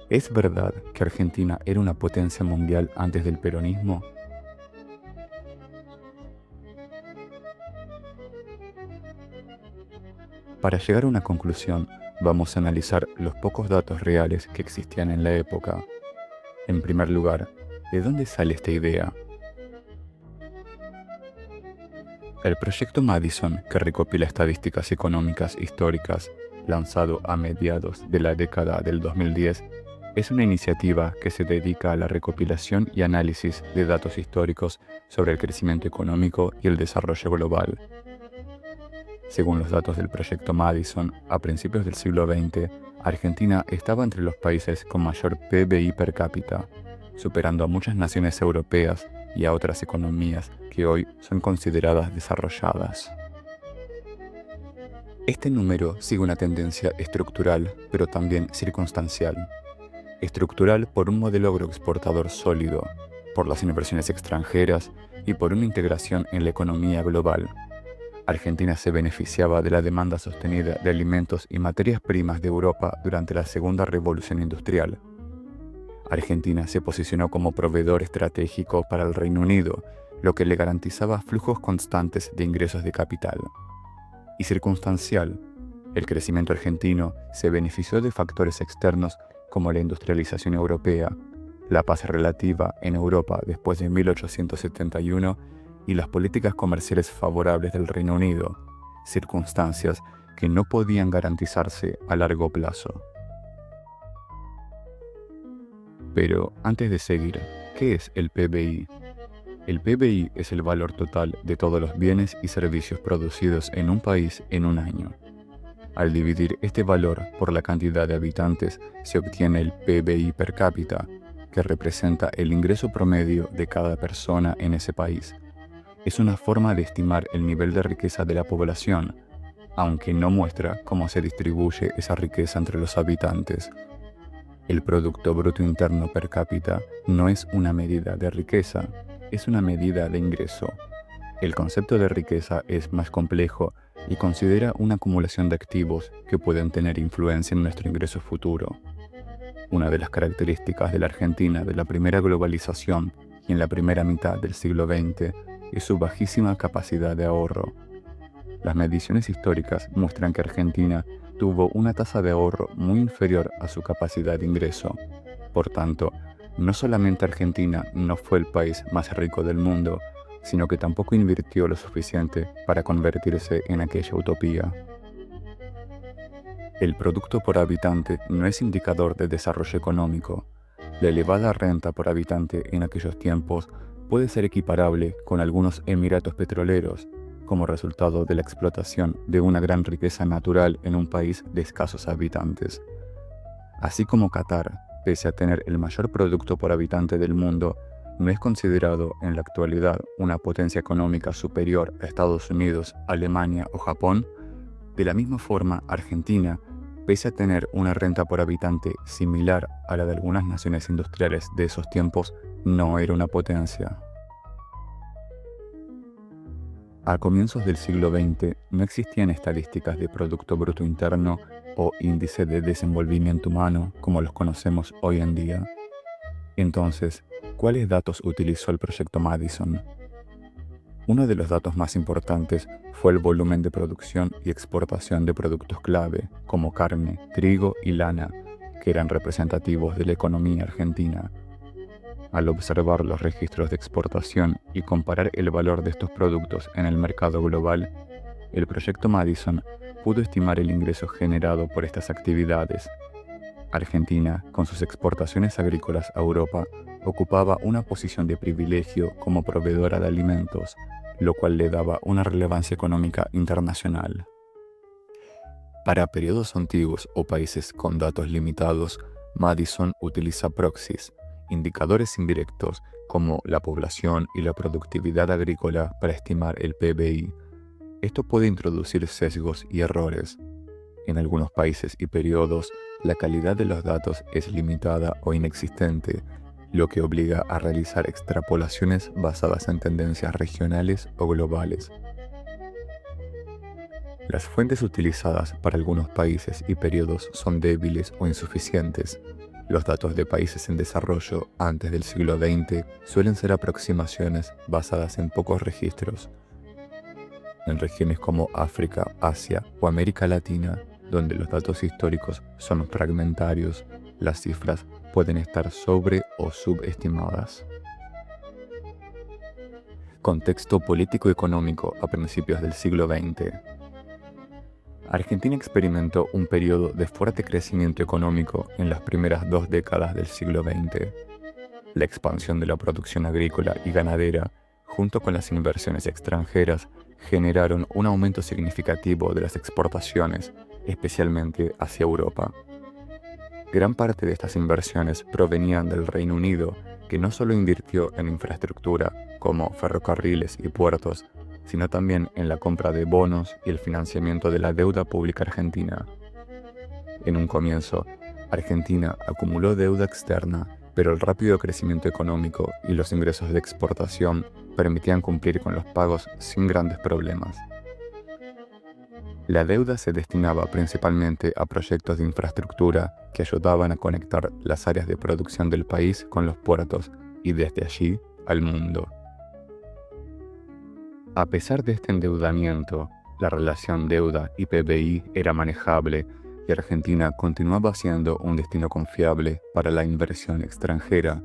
¿Es verdad que Argentina era una potencia mundial antes del peronismo? Para llegar a una conclusión, vamos a analizar los pocos datos reales que existían en la época. En primer lugar, ¿de dónde sale esta idea? El proyecto Madison, que recopila estadísticas económicas históricas, lanzado a mediados de la década del 2010, es una iniciativa que se dedica a la recopilación y análisis de datos históricos sobre el crecimiento económico y el desarrollo global. Según los datos del proyecto Madison, a principios del siglo XX, Argentina estaba entre los países con mayor PBI per cápita, superando a muchas naciones europeas y a otras economías que hoy son consideradas desarrolladas. Este número sigue una tendencia estructural, pero también circunstancial. Estructural por un modelo agroexportador sólido, por las inversiones extranjeras y por una integración en la economía global. Argentina se beneficiaba de la demanda sostenida de alimentos y materias primas de Europa durante la Segunda Revolución Industrial. Argentina se posicionó como proveedor estratégico para el Reino Unido, lo que le garantizaba flujos constantes de ingresos de capital. Y circunstancial, el crecimiento argentino se benefició de factores externos como la industrialización europea, la paz relativa en Europa después de 1871 y las políticas comerciales favorables del Reino Unido, circunstancias que no podían garantizarse a largo plazo. Pero antes de seguir, ¿qué es el PBI? El PBI es el valor total de todos los bienes y servicios producidos en un país en un año. Al dividir este valor por la cantidad de habitantes, se obtiene el PBI per cápita, que representa el ingreso promedio de cada persona en ese país. Es una forma de estimar el nivel de riqueza de la población, aunque no muestra cómo se distribuye esa riqueza entre los habitantes. El Producto Bruto Interno per cápita no es una medida de riqueza, es una medida de ingreso. El concepto de riqueza es más complejo y considera una acumulación de activos que pueden tener influencia en nuestro ingreso futuro. Una de las características de la Argentina de la primera globalización y en la primera mitad del siglo XX es su bajísima capacidad de ahorro. Las mediciones históricas muestran que Argentina tuvo una tasa de ahorro muy inferior a su capacidad de ingreso. Por tanto, no solamente Argentina no fue el país más rico del mundo, sino que tampoco invirtió lo suficiente para convertirse en aquella utopía. El producto por habitante no es indicador de desarrollo económico. La elevada renta por habitante en aquellos tiempos puede ser equiparable con algunos emiratos petroleros, como resultado de la explotación de una gran riqueza natural en un país de escasos habitantes. Así como Qatar, pese a tener el mayor producto por habitante del mundo, no es considerado en la actualidad una potencia económica superior a Estados Unidos, Alemania o Japón, de la misma forma Argentina, pese a tener una renta por habitante similar a la de algunas naciones industriales de esos tiempos, no era una potencia. A comienzos del siglo XX no existían estadísticas de Producto Bruto Interno o Índice de Desenvolvimiento Humano como los conocemos hoy en día. Entonces, ¿cuáles datos utilizó el proyecto Madison? Uno de los datos más importantes fue el volumen de producción y exportación de productos clave, como carne, trigo y lana, que eran representativos de la economía argentina. Al observar los registros de exportación y comparar el valor de estos productos en el mercado global, el proyecto Madison pudo estimar el ingreso generado por estas actividades. Argentina, con sus exportaciones agrícolas a Europa, ocupaba una posición de privilegio como proveedora de alimentos, lo cual le daba una relevancia económica internacional. Para periodos antiguos o países con datos limitados, Madison utiliza proxies, indicadores indirectos como la población y la productividad agrícola para estimar el PBI. Esto puede introducir sesgos y errores. En algunos países y periodos, la calidad de los datos es limitada o inexistente, lo que obliga a realizar extrapolaciones basadas en tendencias regionales o globales. Las fuentes utilizadas para algunos países y periodos son débiles o insuficientes. Los datos de países en desarrollo antes del siglo XX suelen ser aproximaciones basadas en pocos registros. En regiones como África, Asia o América Latina, donde los datos históricos son fragmentarios, las cifras pueden estar sobre o subestimadas. Contexto político-económico a principios del siglo XX. Argentina experimentó un periodo de fuerte crecimiento económico en las primeras 2 décadas del siglo XX. La expansión de la producción agrícola y ganadera, junto con las inversiones extranjeras, generaron un aumento significativo de las exportaciones, especialmente hacia Europa. Gran parte de estas inversiones provenían del Reino Unido, que no solo invirtió en infraestructura como ferrocarriles y puertos, sino también en la compra de bonos y el financiamiento de la deuda pública argentina. En un comienzo, Argentina acumuló deuda externa, pero el rápido crecimiento económico y los ingresos de exportación permitían cumplir con los pagos sin grandes problemas. La deuda se destinaba principalmente a proyectos de infraestructura que ayudaban a conectar las áreas de producción del país con los puertos y desde allí al mundo. A pesar de este endeudamiento, la relación deuda y PBI era manejable y Argentina continuaba siendo un destino confiable para la inversión extranjera.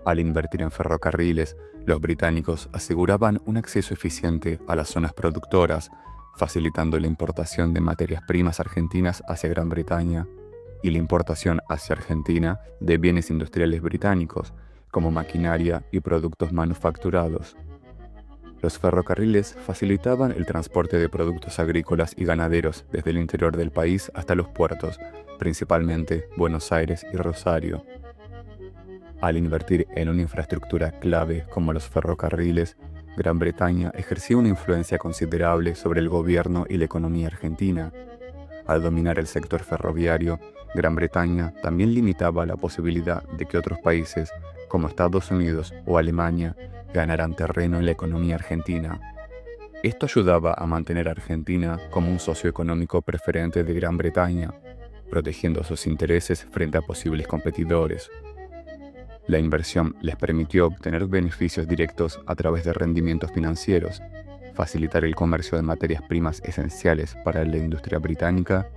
Al invertir en ferrocarriles, los británicos aseguraban un acceso eficiente a las zonas productoras, facilitando la importación de materias primas argentinas hacia Gran Bretaña y la importación hacia Argentina de bienes industriales británicos, como maquinaria y productos manufacturados. Los ferrocarriles facilitaban el transporte de productos agrícolas y ganaderos desde el interior del país hasta los puertos, principalmente Buenos Aires y Rosario. Al invertir en una infraestructura clave como los ferrocarriles, Gran Bretaña ejerció una influencia considerable sobre el gobierno y la economía argentina. Al dominar el sector ferroviario, Gran Bretaña también limitaba la posibilidad de que otros países, como Estados Unidos o Alemania, ganaran terreno en la economía argentina. Esto ayudaba a mantener a Argentina como un socio económico preferente de Gran Bretaña, protegiendo sus intereses frente a posibles competidores. La inversión les permitió obtener beneficios directos a través de rendimientos financieros, facilitar el comercio de materias primas esenciales para la industria británica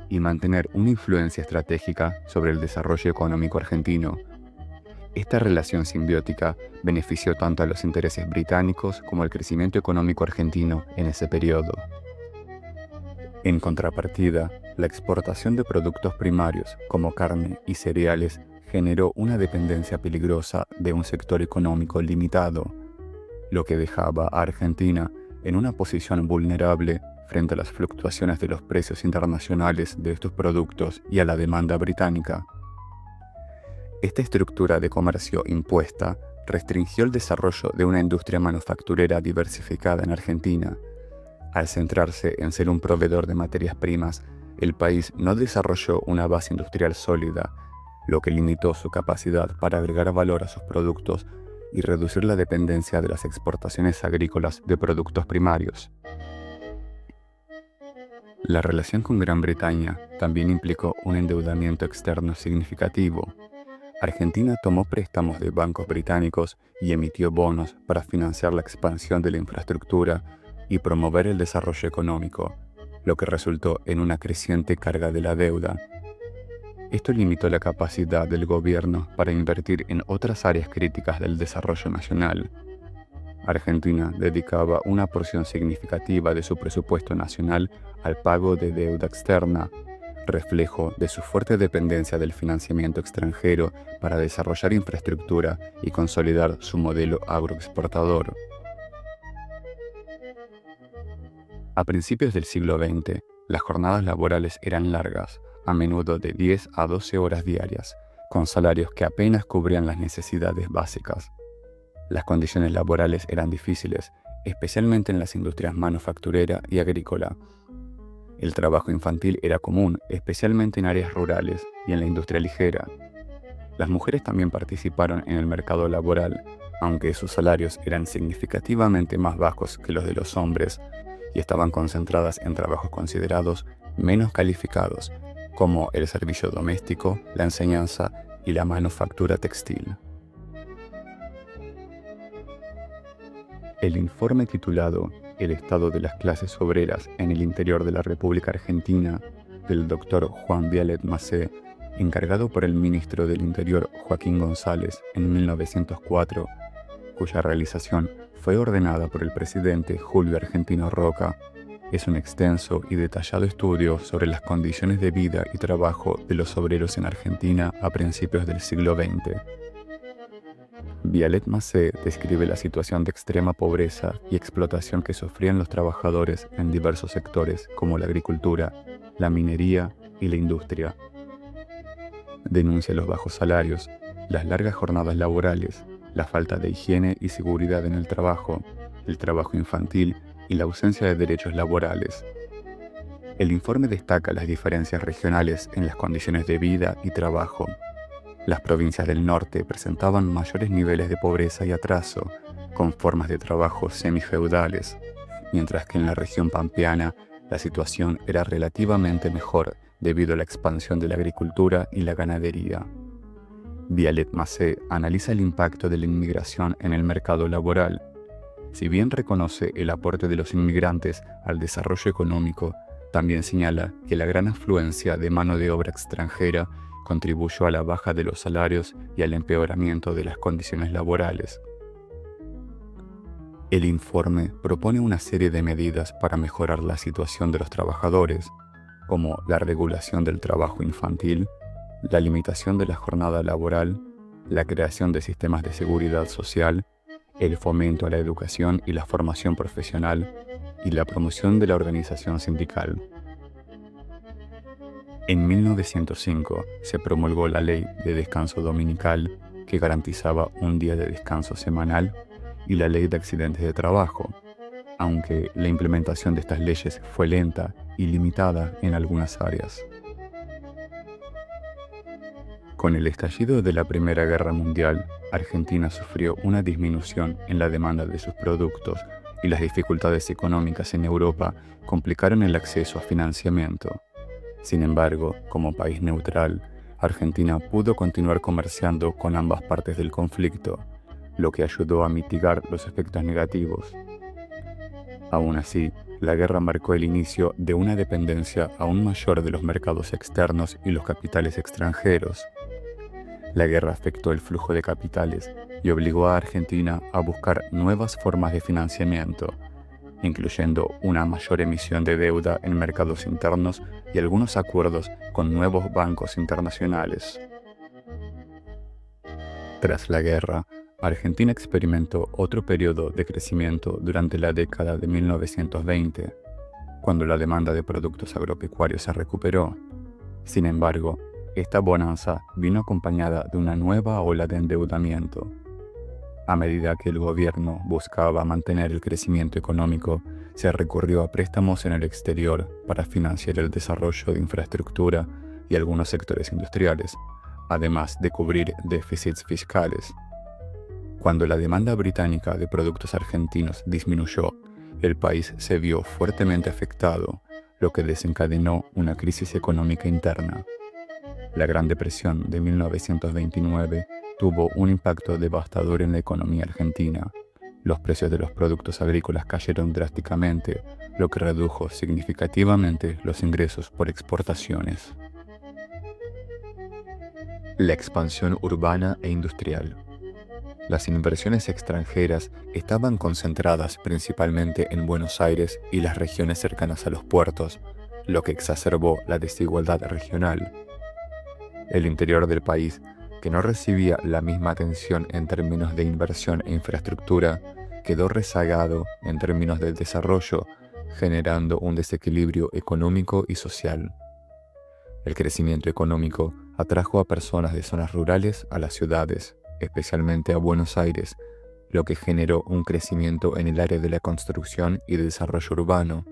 y mantener una influencia estratégica sobre el desarrollo económico argentino. Esta relación simbiótica benefició tanto a los intereses británicos como al crecimiento económico argentino en ese periodo. En contrapartida, la exportación de productos primarios como carne y cereales generó una dependencia peligrosa de un sector económico limitado, lo que dejaba a Argentina en una posición vulnerable frente a las fluctuaciones de los precios internacionales de estos productos y a la demanda británica. Esta estructura de comercio impuesta restringió el desarrollo de una industria manufacturera diversificada en Argentina. Al centrarse en ser un proveedor de materias primas, el país no desarrolló una base industrial sólida, lo que limitó su capacidad para agregar valor a sus productos y reducir la dependencia de las exportaciones agrícolas de productos primarios. La relación con Gran Bretaña también implicó un endeudamiento externo significativo. Argentina tomó préstamos de bancos británicos y emitió bonos para financiar la expansión de la infraestructura y promover el desarrollo económico, lo que resultó en una creciente carga de la deuda. Esto limitó la capacidad del gobierno para invertir en otras áreas críticas del desarrollo nacional. Argentina dedicaba una porción significativa de su presupuesto nacional al pago de deuda externa, reflejo de su fuerte dependencia del financiamiento extranjero para desarrollar infraestructura y consolidar su modelo agroexportador. A principios del siglo XX, las jornadas laborales eran largas, a menudo de 10 a 12 horas diarias, con salarios que apenas cubrían las necesidades básicas. Las condiciones laborales eran difíciles, especialmente en las industrias manufacturera y agrícola. El trabajo infantil era común, especialmente en áreas rurales y en la industria ligera. Las mujeres también participaron en el mercado laboral, aunque sus salarios eran significativamente más bajos que los de los hombres, y estaban concentradas en trabajos considerados menos calificados, como el servicio doméstico, la enseñanza y la manufactura textil. El informe titulado El estado de las clases obreras en el interior de la República Argentina, del Dr. Juan Vialet Macé, encargado por el ministro del Interior Joaquín González en 1904, cuya realización fue ordenada por el presidente Julio Argentino Roca, es un extenso y detallado estudio sobre las condiciones de vida y trabajo de los obreros en Argentina a principios del siglo XX. Vialet Macé describe la situación de extrema pobreza y explotación que sufrían los trabajadores en diversos sectores como la agricultura, la minería y la industria. Denuncia los bajos salarios, las largas jornadas laborales, la falta de higiene y seguridad en el trabajo infantil y la ausencia de derechos laborales. El informe destaca las diferencias regionales en las condiciones de vida y trabajo. Las provincias del norte presentaban mayores niveles de pobreza y atraso, con formas de trabajo semifeudales, mientras que en la región pampeana la situación era relativamente mejor debido a la expansión de la agricultura y la ganadería. Vialet Macé analiza el impacto de la inmigración en el mercado laboral. Si bien reconoce el aporte de los inmigrantes al desarrollo económico, también señala que la gran afluencia de mano de obra extranjera contribuyó a la baja de los salarios y al empeoramiento de las condiciones laborales. El informe propone una serie de medidas para mejorar la situación de los trabajadores, como la regulación del trabajo infantil, la limitación de la jornada laboral, la creación de sistemas de seguridad social, el fomento a la educación y la formación profesional y la promoción de la organización sindical. En 1905 se promulgó la Ley de Descanso Dominical, que garantizaba un día de descanso semanal, y la Ley de Accidentes de Trabajo, aunque la implementación de estas leyes fue lenta y limitada en algunas áreas. Con el estallido de la Primera Guerra Mundial, Argentina sufrió una disminución en la demanda de sus productos y las dificultades económicas en Europa complicaron el acceso a financiamiento. Sin embargo, como país neutral, Argentina pudo continuar comerciando con ambas partes del conflicto, lo que ayudó a mitigar los efectos negativos. Aún así, la guerra marcó el inicio de una dependencia aún mayor de los mercados externos y los capitales extranjeros. La guerra afectó el flujo de capitales y obligó a Argentina a buscar nuevas formas de financiamiento, incluyendo una mayor emisión de deuda en mercados internos y algunos acuerdos con nuevos bancos internacionales. Tras la guerra, Argentina experimentó otro periodo de crecimiento durante la década de 1920, cuando la demanda de productos agropecuarios se recuperó. Sin embargo, esta bonanza vino acompañada de una nueva ola de endeudamiento. A medida que el gobierno buscaba mantener el crecimiento económico, se recurrió a préstamos en el exterior para financiar el desarrollo de infraestructura y algunos sectores industriales, además de cubrir déficits fiscales. Cuando la demanda británica de productos argentinos disminuyó, el país se vio fuertemente afectado, lo que desencadenó una crisis económica interna. La Gran Depresión de 1929 tuvo un impacto devastador en la economía argentina. Los precios de los productos agrícolas cayeron drásticamente, lo que redujo significativamente los ingresos por exportaciones. La expansión urbana e industrial. Las inversiones extranjeras estaban concentradas principalmente en Buenos Aires y las regiones cercanas a los puertos, lo que exacerbó la desigualdad regional. El interior del país, que no recibía la misma atención en términos de inversión e infraestructura, quedó rezagado en términos del desarrollo, generando un desequilibrio económico y social. El crecimiento económico atrajo a personas de zonas rurales a las ciudades, especialmente a Buenos Aires, lo que generó un crecimiento en el área de la construcción y desarrollo urbano.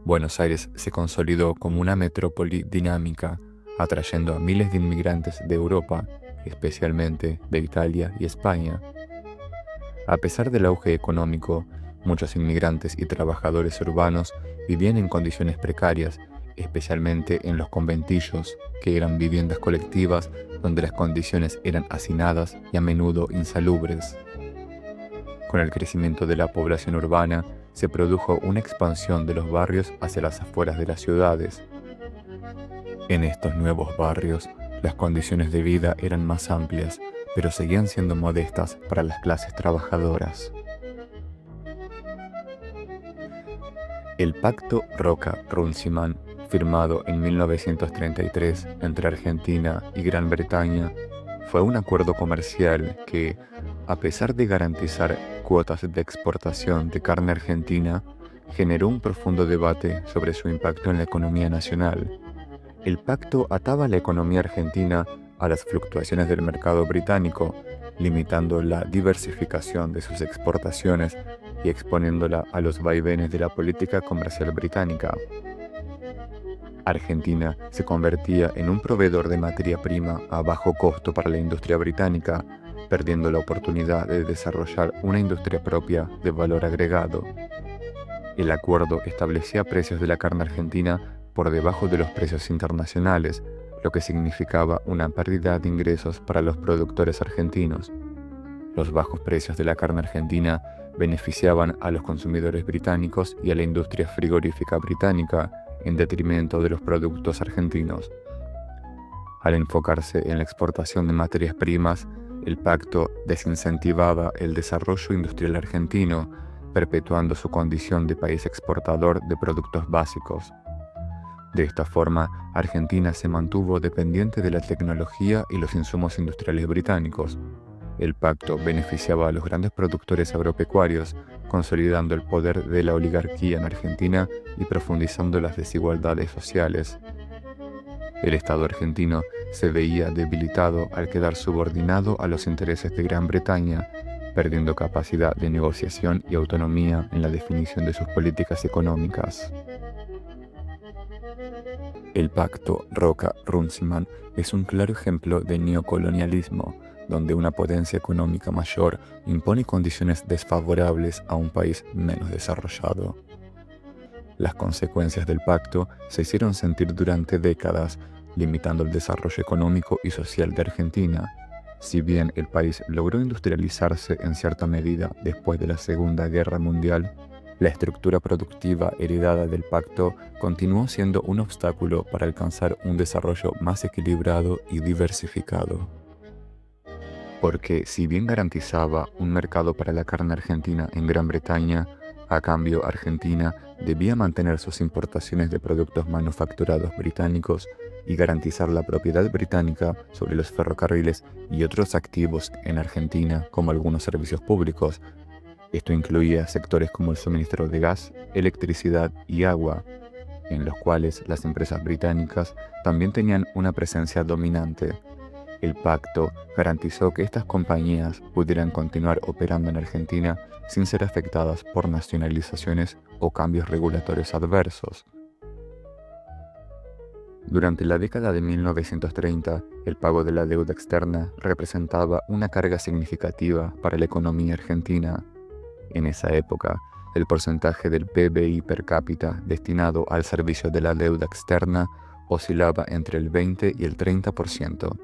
Buenos Aires se consolidó como una metrópoli dinámica, atrayendo a miles de inmigrantes de Europa, especialmente de Italia y España. A pesar del auge económico, Muchos inmigrantes y trabajadores urbanos vivían en condiciones precarias, especialmente en los conventillos, que eran viviendas colectivas donde las condiciones eran hacinadas y a menudo insalubres. Con el crecimiento de la población urbana, se produjo una expansión de los barrios hacia las afueras de las ciudades. En estos nuevos barrios, las condiciones de vida eran más amplias, pero seguían siendo modestas para las clases trabajadoras. El Pacto Roca-Runciman, firmado en 1933 entre Argentina y Gran Bretaña, fue un acuerdo comercial que, a pesar de garantizar cuotas de exportación de carne argentina, generó un profundo debate sobre su impacto en la economía nacional. El pacto ataba la economía argentina a las fluctuaciones del mercado británico, limitando la diversificación de sus exportaciones y exponiéndola a los vaivenes de la política comercial británica. Argentina se convertía en un proveedor de materia prima a bajo costo para la industria británica, perdiendo la oportunidad de desarrollar una industria propia de valor agregado. El acuerdo establecía precios de la carne argentina por debajo de los precios internacionales, lo que significaba una pérdida de ingresos para los productores argentinos. Los bajos precios de la carne argentina beneficiaban a los consumidores británicos y a la industria frigorífica británica, en detrimento de los productos argentinos. Al enfocarse en la exportación de materias primas, el pacto desincentivaba el desarrollo industrial argentino, perpetuando su condición de país exportador de productos básicos. De esta forma, Argentina se mantuvo dependiente de la tecnología y los insumos industriales británicos. El pacto beneficiaba a los grandes productores agropecuarios, consolidando el poder de la oligarquía en Argentina y profundizando las desigualdades sociales. El Estado argentino se veía debilitado al quedar subordinado a los intereses de Gran Bretaña, perdiendo capacidad de negociación y autonomía en la definición de sus políticas económicas. El Pacto Roca-Runciman es un claro ejemplo de neocolonialismo, donde una potencia económica mayor impone condiciones desfavorables a un país menos desarrollado. Las consecuencias del pacto se hicieron sentir durante décadas, limitando el desarrollo económico y social de Argentina. Si bien el país logró industrializarse en cierta medida después de la Segunda Guerra Mundial, la estructura productiva heredada del pacto continuó siendo un obstáculo para alcanzar un desarrollo más equilibrado y diversificado. Porque si bien garantizaba un mercado para la carne argentina en Gran Bretaña, a cambio Argentina debía mantener sus importaciones de productos manufacturados británicos y garantizar la propiedad británica sobre los ferrocarriles y otros activos en Argentina, como algunos servicios públicos. Esto incluía sectores como el suministro de gas, electricidad y agua, en los cuales las empresas británicas también tenían una presencia dominante. El pacto garantizó que estas compañías pudieran continuar operando en Argentina sin ser afectadas por nacionalizaciones o cambios regulatorios adversos. Durante la década de 1930, el pago de la deuda externa representaba una carga significativa para la economía argentina. En esa época, el porcentaje del PBI per cápita destinado al servicio de la deuda externa oscilaba entre el 20 y el 30%.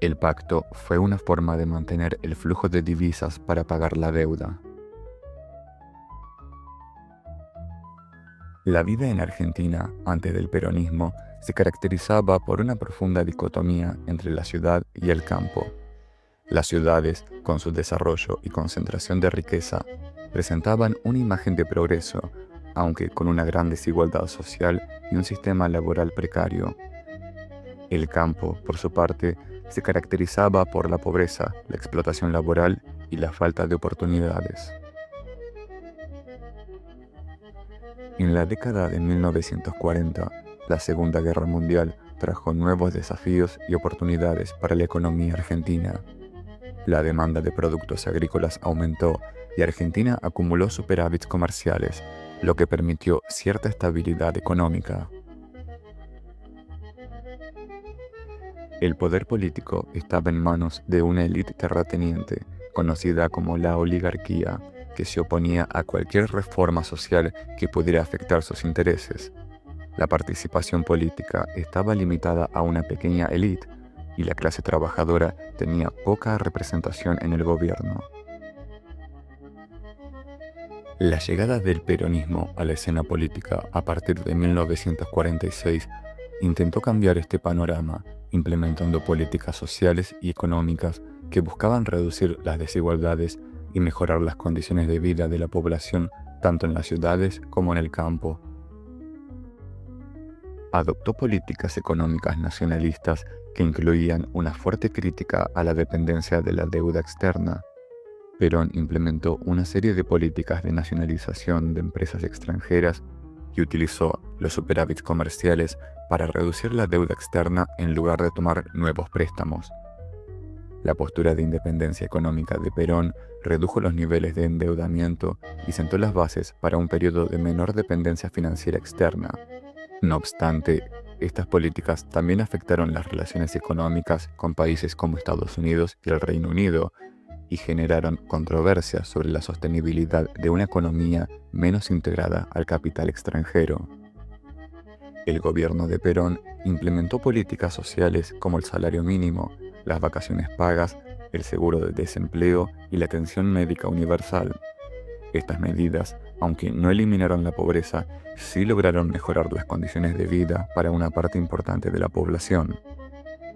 El pacto fue una forma de mantener el flujo de divisas para pagar la deuda. La vida en Argentina, antes del peronismo, se caracterizaba por una profunda dicotomía entre la ciudad y el campo. Las ciudades, con su desarrollo y concentración de riqueza, presentaban una imagen de progreso, aunque con una gran desigualdad social y un sistema laboral precario. El campo, por su parte, se caracterizaba por la pobreza, la explotación laboral y la falta de oportunidades. En la década de 1940, la Segunda Guerra Mundial trajo nuevos desafíos y oportunidades para la economía argentina. La demanda de productos agrícolas aumentó y Argentina acumuló superávits comerciales, lo que permitió cierta estabilidad económica. El poder político estaba en manos de una élite terrateniente, conocida como la oligarquía, que se oponía a cualquier reforma social que pudiera afectar sus intereses. La participación política estaba limitada a una pequeña élite y la clase trabajadora tenía poca representación en el gobierno. La llegada del peronismo a la escena política a partir de 1946 intentó cambiar este panorama, implementando políticas sociales y económicas que buscaban reducir las desigualdades y mejorar las condiciones de vida de la población tanto en las ciudades como en el campo. Adoptó políticas económicas nacionalistas que incluían una fuerte crítica a la dependencia de la deuda externa. Perón implementó una serie de políticas de nacionalización de empresas extranjeras y utilizó los superávits comerciales para reducir la deuda externa en lugar de tomar nuevos préstamos. La postura de independencia económica de Perón redujo los niveles de endeudamiento y sentó las bases para un periodo de menor dependencia financiera externa. No obstante, estas políticas también afectaron las relaciones económicas con países como Estados Unidos y el Reino Unido y generaron controversias sobre la sostenibilidad de una economía menos integrada al capital extranjero. El gobierno de Perón implementó políticas sociales como el salario mínimo, las vacaciones pagas, el seguro de desempleo y la atención médica universal. Estas medidas, aunque no eliminaron la pobreza, sí lograron mejorar las condiciones de vida para una parte importante de la población.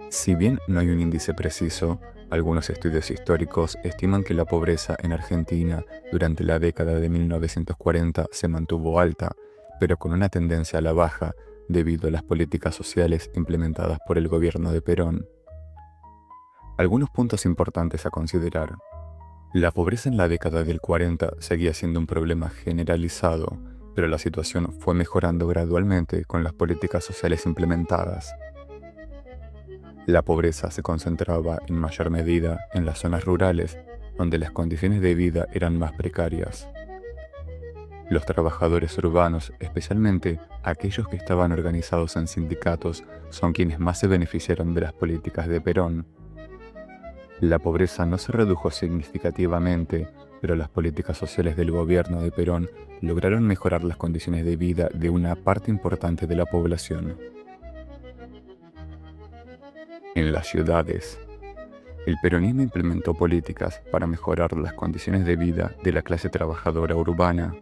Si bien no hay un índice preciso, algunos estudios históricos estiman que la pobreza en Argentina durante la década de 1940 se mantuvo alta, pero con una tendencia a la baja debido a las políticas sociales implementadas por el gobierno de Perón. Algunos puntos importantes a considerar. La pobreza en la década del 40 seguía siendo un problema generalizado, pero la situación fue mejorando gradualmente con las políticas sociales implementadas. La pobreza se concentraba en mayor medida en las zonas rurales, donde las condiciones de vida eran más precarias. Los trabajadores urbanos, especialmente aquellos que estaban organizados en sindicatos, son quienes más se beneficiaron de las políticas de Perón. La pobreza no se redujo significativamente, pero las políticas sociales del gobierno de Perón lograron mejorar las condiciones de vida de una parte importante de la población. En las ciudades, el peronismo implementó políticas para mejorar las condiciones de vida de la clase trabajadora urbana.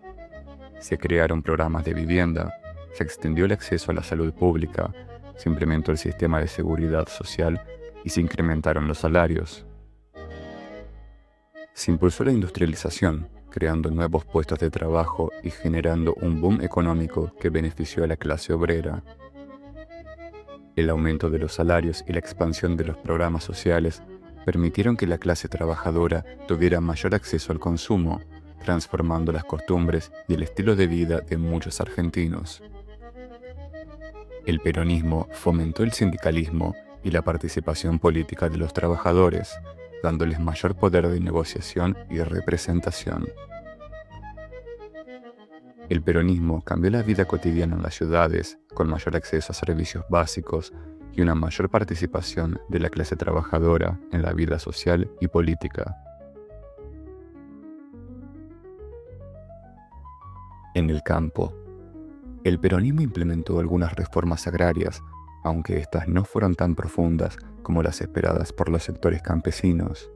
Se crearon programas de vivienda, se extendió el acceso a la salud pública, se implementó el sistema de seguridad social y se incrementaron los salarios. Se impulsó la industrialización, creando nuevos puestos de trabajo y generando un boom económico que benefició a la clase obrera. El aumento de los salarios y la expansión de los programas sociales permitieron que la clase trabajadora tuviera mayor acceso al consumo, transformando las costumbres y el estilo de vida de muchos argentinos. El peronismo fomentó el sindicalismo y la participación política de los trabajadores, dándoles mayor poder de negociación y representación. El peronismo cambió la vida cotidiana en las ciudades, con mayor acceso a servicios básicos y una mayor participación de la clase trabajadora en la vida social y política. En el campo, el peronismo implementó algunas reformas agrarias, aunque estas no fueron tan profundas como las esperadas por los sectores campesinos.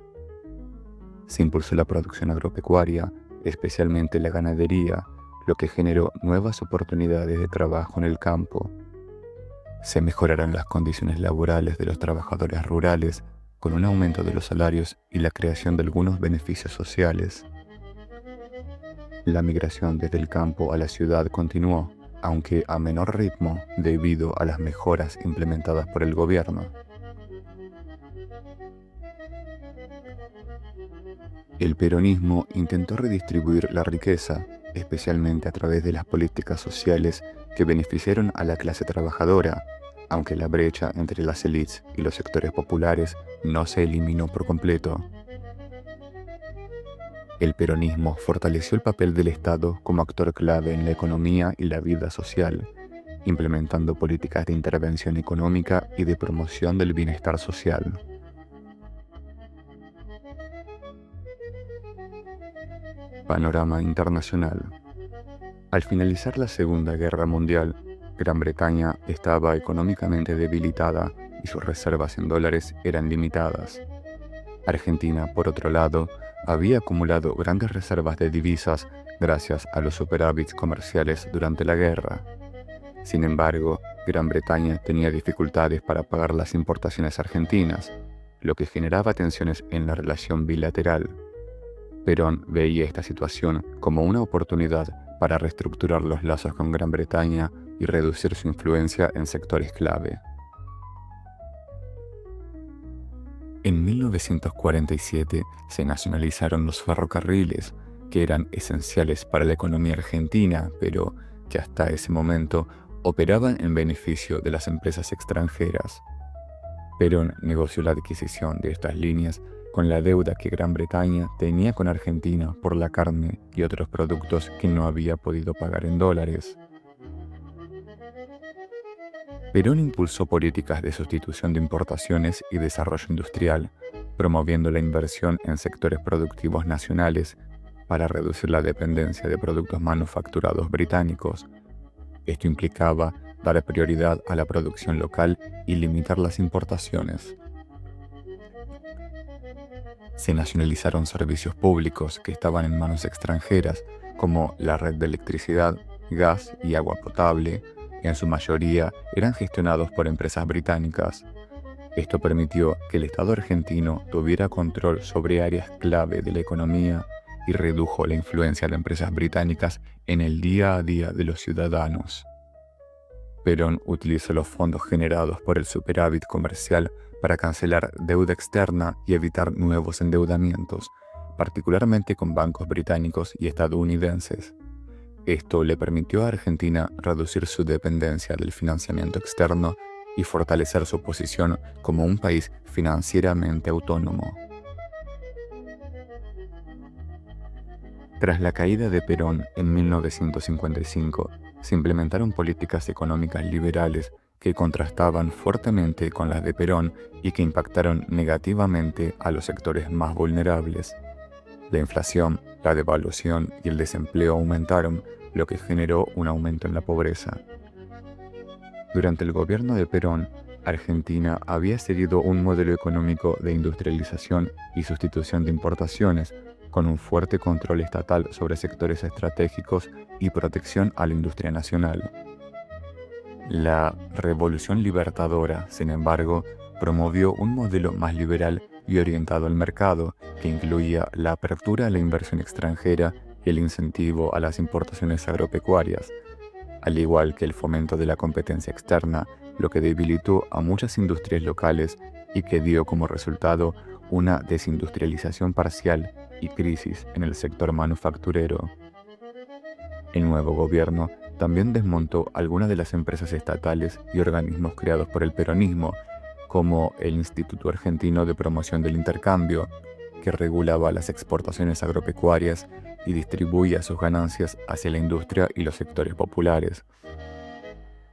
Se impulsó la producción agropecuaria, especialmente la ganadería, lo que generó nuevas oportunidades de trabajo en el campo. Se mejoraron las condiciones laborales de los trabajadores rurales con un aumento de los salarios y la creación de algunos beneficios sociales. La migración desde el campo a la ciudad continuó, aunque a menor ritmo debido a las mejoras implementadas por el gobierno. El peronismo intentó redistribuir la riqueza, especialmente a través de las políticas sociales que beneficiaron a la clase trabajadora, aunque la brecha entre las élites y los sectores populares no se eliminó por completo. El peronismo fortaleció el papel del Estado como actor clave en la economía y la vida social, implementando políticas de intervención económica y de promoción del bienestar social. panorama internacional. Al finalizar la Segunda Guerra Mundial, Gran Bretaña estaba económicamente debilitada y sus reservas en dólares eran limitadas. Argentina, por otro lado, había acumulado grandes reservas de divisas gracias a los superávits comerciales durante la guerra. Sin embargo, Gran Bretaña tenía dificultades para pagar las importaciones argentinas, lo que generaba tensiones en la relación bilateral. Perón veía esta situación como una oportunidad para reestructurar los lazos con Gran Bretaña y reducir su influencia en sectores clave. En 1947 se nacionalizaron los ferrocarriles, que eran esenciales para la economía argentina, pero que hasta ese momento operaban en beneficio de las empresas extranjeras. Perón negoció la adquisición de estas líneas con la deuda que Gran Bretaña tenía con Argentina por la carne y otros productos que no había podido pagar en dólares. Perón impulsó políticas de sustitución de importaciones y desarrollo industrial, promoviendo la inversión en sectores productivos nacionales para reducir la dependencia de productos manufacturados británicos. Esto implicaba dar prioridad a la producción local y limitar las importaciones. Se nacionalizaron servicios públicos que estaban en manos extranjeras, como la red de electricidad, gas y agua potable. En su mayoría eran gestionados por empresas británicas. Esto permitió que el Estado argentino tuviera control sobre áreas clave de la economía y redujo la influencia de empresas británicas en el día a día de los ciudadanos. Perón utilizó los fondos generados por el superávit comercial para cancelar deuda externa y evitar nuevos endeudamientos, particularmente con bancos británicos y estadounidenses. Esto le permitió a Argentina reducir su dependencia del financiamiento externo y fortalecer su posición como un país financieramente autónomo. Tras la caída de Perón en 1955, se implementaron políticas económicas liberales que contrastaban fuertemente con las de Perón y que impactaron negativamente a los sectores más vulnerables. La inflación, la devaluación y el desempleo aumentaron, lo que generó un aumento en la pobreza. Durante el gobierno de Perón, Argentina había seguido un modelo económico de industrialización y sustitución de importaciones, con un fuerte control estatal sobre sectores estratégicos y protección a la industria nacional. La Revolución Libertadora, sin embargo, promovió un modelo más liberal y orientado al mercado, que incluía la apertura a la inversión extranjera y el incentivo a las importaciones agropecuarias, al igual que el fomento de la competencia externa, lo que debilitó a muchas industrias locales y que dio como resultado una desindustrialización parcial y crisis en el sector manufacturero. El nuevo gobierno también desmontó algunas de las empresas estatales y organismos creados por el peronismo, como el Instituto Argentino de Promoción del Intercambio, que regulaba las exportaciones agropecuarias y distribuía sus ganancias hacia la industria y los sectores populares.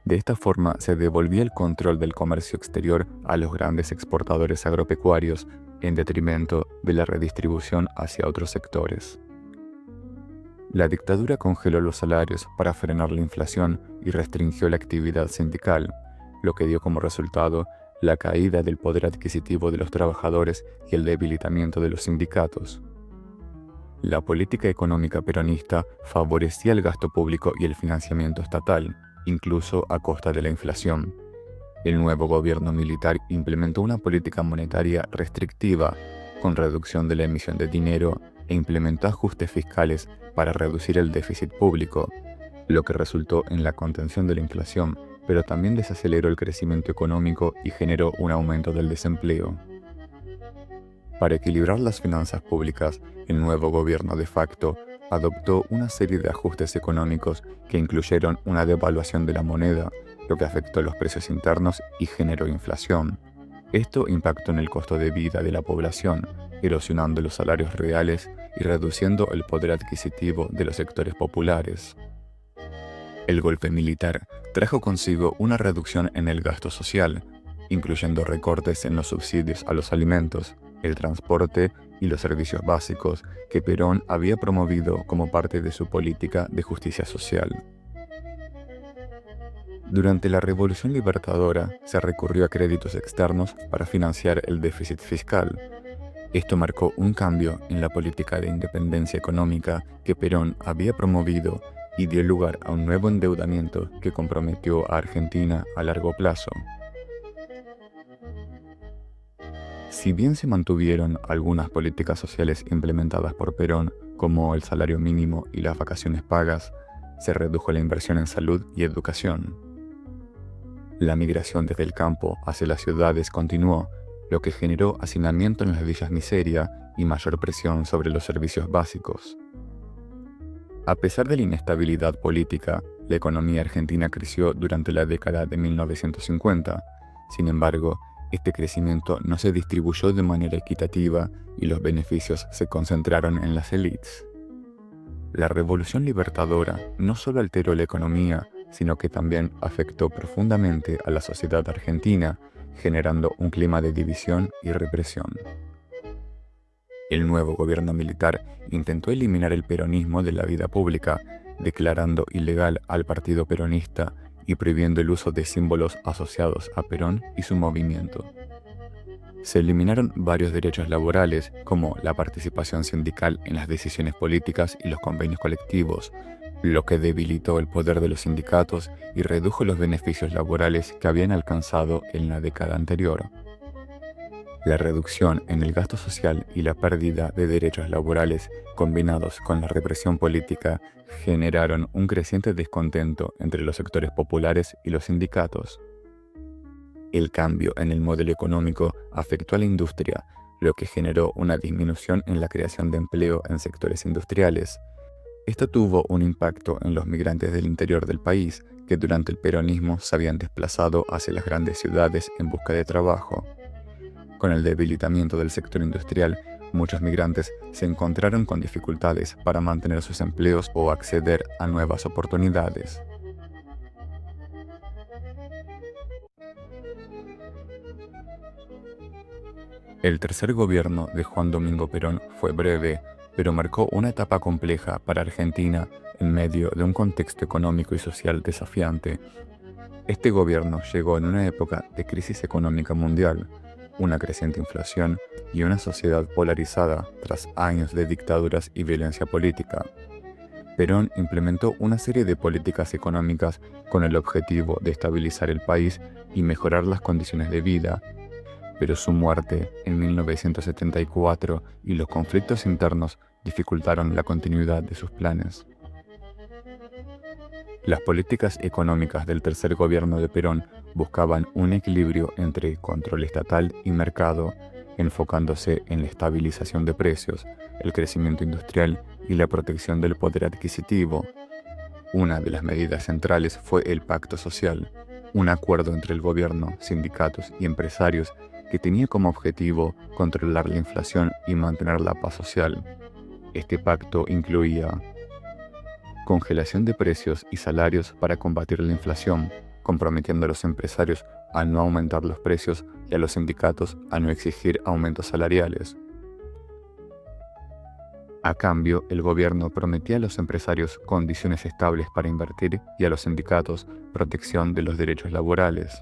De esta forma se devolvía el control del comercio exterior a los grandes exportadores agropecuarios, en detrimento de la redistribución hacia otros sectores. La dictadura congeló los salarios para frenar la inflación y restringió la actividad sindical, lo que dio como resultado la caída del poder adquisitivo de los trabajadores y el debilitamiento de los sindicatos. La política económica peronista favorecía el gasto público y el financiamiento estatal, incluso a costa de la inflación. El nuevo gobierno militar implementó una política monetaria restrictiva, con reducción de la emisión de dinero, e implementó ajustes fiscales para reducir el déficit público, lo que resultó en la contención de la inflación, pero también desaceleró el crecimiento económico y generó un aumento del desempleo. Para equilibrar las finanzas públicas, el nuevo gobierno de facto adoptó una serie de ajustes económicos que incluyeron una devaluación de la moneda, lo que afectó los precios internos y generó inflación. Esto impactó en el costo de vida de la población, erosionando los salarios reales y reduciendo el poder adquisitivo de los sectores populares. El golpe militar trajo consigo una reducción en el gasto social, incluyendo recortes en los subsidios a los alimentos, el transporte y los servicios básicos que Perón había promovido como parte de su política de justicia social. Durante la Revolución Libertadora se recurrió a créditos externos para financiar el déficit fiscal. Esto marcó un cambio en la política de independencia económica que Perón había promovido y dio lugar a un nuevo endeudamiento que comprometió a Argentina a largo plazo. Si bien se mantuvieron algunas políticas sociales implementadas por Perón, como el salario mínimo y las vacaciones pagas, se redujo la inversión en salud y educación. La migración desde el campo hacia las ciudades continuó, lo que generó hacinamiento en las villas miseria y mayor presión sobre los servicios básicos. A pesar de la inestabilidad política, la economía argentina creció durante la década de 1950. Sin embargo, este crecimiento no se distribuyó de manera equitativa y los beneficios se concentraron en las élites. La Revolución Libertadora no solo alteró la economía, sino que también afectó profundamente a la sociedad argentina, generando un clima de división y represión. El nuevo gobierno militar intentó eliminar el peronismo de la vida pública, declarando ilegal al Partido Peronista y prohibiendo el uso de símbolos asociados a Perón y su movimiento. Se eliminaron varios derechos laborales, como la participación sindical en las decisiones políticas y los convenios colectivos, lo que debilitó el poder de los sindicatos y redujo los beneficios laborales que habían alcanzado en la década anterior. La reducción en el gasto social y la pérdida de derechos laborales, combinados con la represión política, generaron un creciente descontento entre los sectores populares y los sindicatos. El cambio en el modelo económico afectó a la industria, lo que generó una disminución en la creación de empleo en sectores industriales. Esto tuvo un impacto en los migrantes del interior del país, que durante el peronismo se habían desplazado hacia las grandes ciudades en busca de trabajo. Con el debilitamiento del sector industrial, muchos migrantes se encontraron con dificultades para mantener sus empleos o acceder a nuevas oportunidades. El tercer gobierno de Juan Domingo Perón fue breve, pero marcó una etapa compleja para Argentina en medio de un contexto económico y social desafiante. Este gobierno llegó en una época de crisis económica mundial, una creciente inflación y una sociedad polarizada tras años de dictaduras y violencia política. Perón implementó una serie de políticas económicas con el objetivo de estabilizar el país y mejorar las condiciones de vida, pero su muerte en 1974 y los conflictos internos dificultaron la continuidad de sus planes. Las políticas económicas del tercer gobierno de Perón buscaban un equilibrio entre control estatal y mercado, enfocándose en la estabilización de precios, el crecimiento industrial y la protección del poder adquisitivo. Una de las medidas centrales fue el Pacto Social, un acuerdo entre el gobierno, sindicatos y empresarios que tenía como objetivo controlar la inflación y mantener la paz social. Este pacto incluía congelación de precios y salarios para combatir la inflación, comprometiendo a los empresarios a no aumentar los precios y a los sindicatos a no exigir aumentos salariales. A cambio, el gobierno prometía a los empresarios condiciones estables para invertir y a los sindicatos protección de los derechos laborales.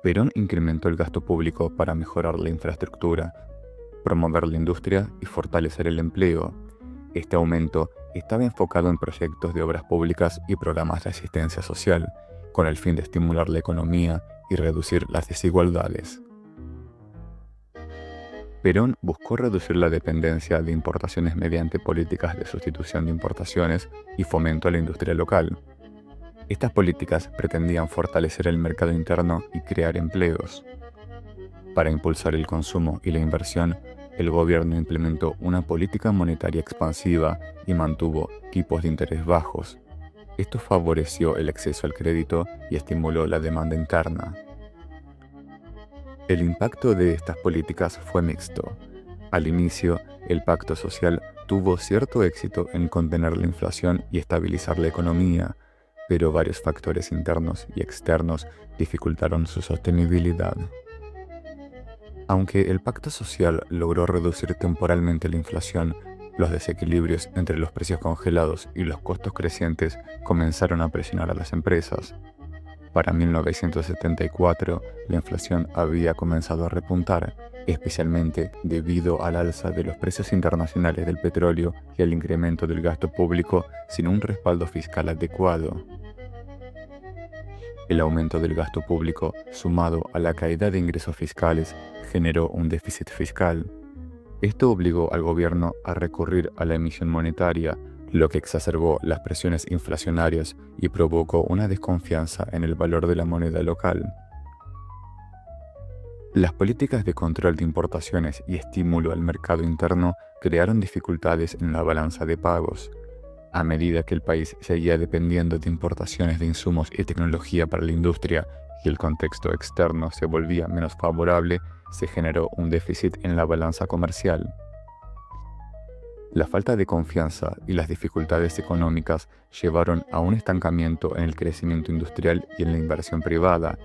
Perón incrementó el gasto público para mejorar la infraestructura, promover la industria y fortalecer el empleo. Este aumento estaba enfocado en proyectos de obras públicas y programas de asistencia social, con el fin de estimular la economía y reducir las desigualdades. Perón buscó reducir la dependencia de importaciones mediante políticas de sustitución de importaciones y fomento a la industria local. Estas políticas pretendían fortalecer el mercado interno y crear empleos. Para impulsar el consumo y la inversión, el gobierno implementó una política monetaria expansiva y mantuvo tipos de interés bajos. Esto favoreció el acceso al crédito y estimuló la demanda interna. El impacto de estas políticas fue mixto. Al inicio, el Pacto Social tuvo cierto éxito en contener la inflación y estabilizar la economía, pero varios factores internos y externos dificultaron su sostenibilidad. Aunque el pacto social logró reducir temporalmente la inflación, los desequilibrios entre los precios congelados y los costos crecientes comenzaron a presionar a las empresas. Para 1974, la inflación había comenzado a repuntar, especialmente debido al alza de los precios internacionales del petróleo y al incremento del gasto público sin un respaldo fiscal adecuado. El aumento del gasto público, sumado a la caída de ingresos fiscales, generó un déficit fiscal. Esto obligó al gobierno a recurrir a la emisión monetaria, lo que exacerbó las presiones inflacionarias y provocó una desconfianza en el valor de la moneda local. Las políticas de control de importaciones y estímulo al mercado interno crearon dificultades en la balanza de pagos. A medida que el país seguía dependiendo de importaciones de insumos y tecnología para la industria y el contexto externo se volvía menos favorable, se generó un déficit en la balanza comercial. La falta de confianza y las dificultades económicas llevaron a un estancamiento en el crecimiento industrial y en la inversión privada,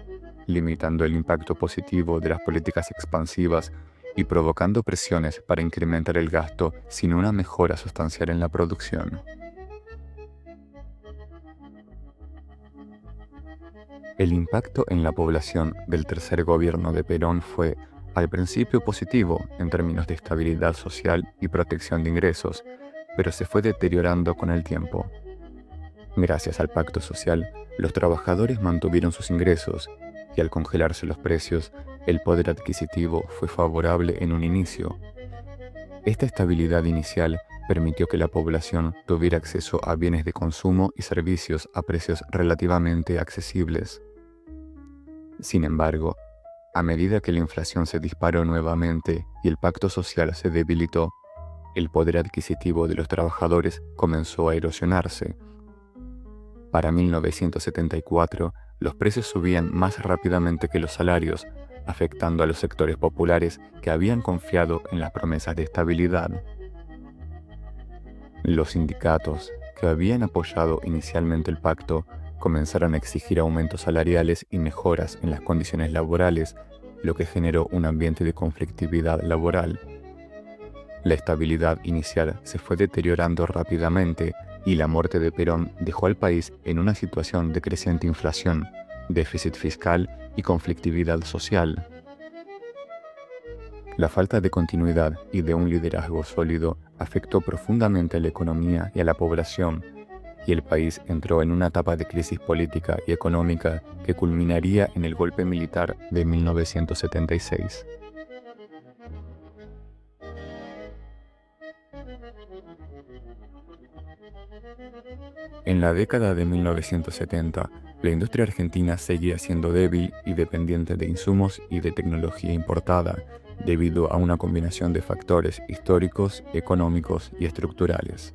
limitando el impacto positivo de las políticas expansivas y provocando presiones para incrementar el gasto sin una mejora sustancial en la producción. El impacto en la población del tercer gobierno de Perón fue, al principio, positivo en términos de estabilidad social y protección de ingresos, pero se fue deteriorando con el tiempo. Gracias al pacto social, los trabajadores mantuvieron sus ingresos y al congelarse los precios, el poder adquisitivo fue favorable en un inicio. Esta estabilidad inicial permitió que la población tuviera acceso a bienes de consumo y servicios a precios relativamente accesibles. Sin embargo, a medida que la inflación se disparó nuevamente y el pacto social se debilitó, el poder adquisitivo de los trabajadores comenzó a erosionarse. Para 1974, los precios subían más rápidamente que los salarios, afectando a los sectores populares que habían confiado en las promesas de estabilidad. Los sindicatos, que habían apoyado inicialmente el pacto, comenzaron a exigir aumentos salariales y mejoras en las condiciones laborales, lo que generó un ambiente de conflictividad laboral. La estabilidad inicial se fue deteriorando rápidamente y la muerte de Perón dejó al país en una situación de creciente inflación, déficit fiscal y conflictividad social. La falta de continuidad y de un liderazgo sólido afectó profundamente a la economía y a la población, y el país entró en una etapa de crisis política y económica que culminaría en el golpe militar de 1976. En la década de 1970, la industria argentina seguía siendo débil y dependiente de insumos y de tecnología importada, debido a una combinación de factores históricos, económicos y estructurales.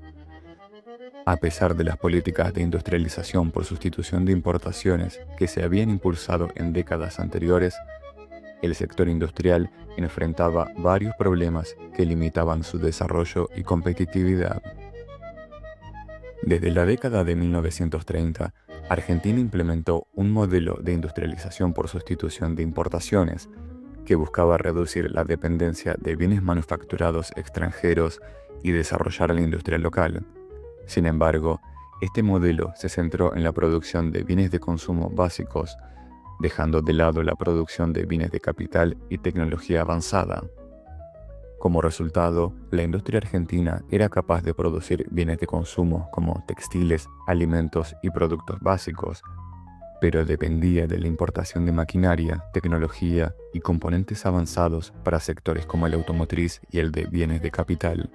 A pesar de las políticas de industrialización por sustitución de importaciones que se habían impulsado en décadas anteriores, el sector industrial enfrentaba varios problemas que limitaban su desarrollo y competitividad. Desde la década de 1930, Argentina implementó un modelo de industrialización por sustitución de importaciones que buscaba reducir la dependencia de bienes manufacturados extranjeros y desarrollar la industria local. Sin embargo, este modelo se centró en la producción de bienes de consumo básicos, dejando de lado la producción de bienes de capital y tecnología avanzada. Como resultado, la industria argentina era capaz de producir bienes de consumo como textiles, alimentos y productos básicos, pero dependía de la importación de maquinaria, tecnología y componentes avanzados para sectores como el automotriz y el de bienes de capital.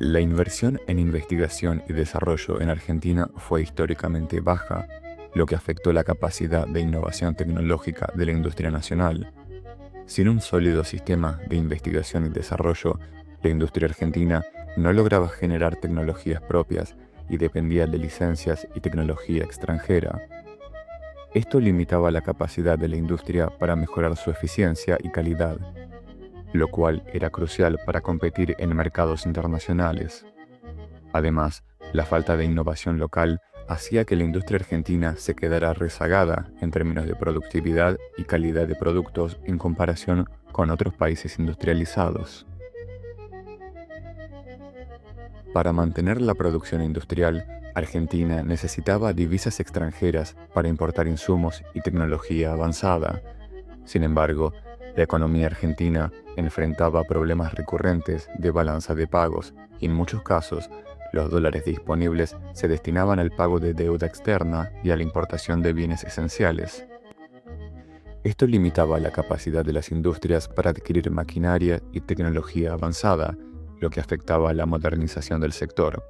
La inversión en investigación y desarrollo en Argentina fue históricamente baja, lo que afectó la capacidad de innovación tecnológica de la industria nacional. Sin un sólido sistema de investigación y desarrollo, la industria argentina no lograba generar tecnologías propias y dependía de licencias y tecnología extranjera. Esto limitaba la capacidad de la industria para mejorar su eficiencia y calidad, lo cual era crucial para competir en mercados internacionales. Además, la falta de innovación local hacía que la industria argentina se quedara rezagada en términos de productividad y calidad de productos en comparación con otros países industrializados. Para mantener la producción industrial, Argentina necesitaba divisas extranjeras para importar insumos y tecnología avanzada. Sin embargo, la economía argentina enfrentaba problemas recurrentes de balanza de pagos y en muchos casos los dólares disponibles se destinaban al pago de deuda externa y a la importación de bienes esenciales. Esto limitaba la capacidad de las industrias para adquirir maquinaria y tecnología avanzada, lo que afectaba a la modernización del sector.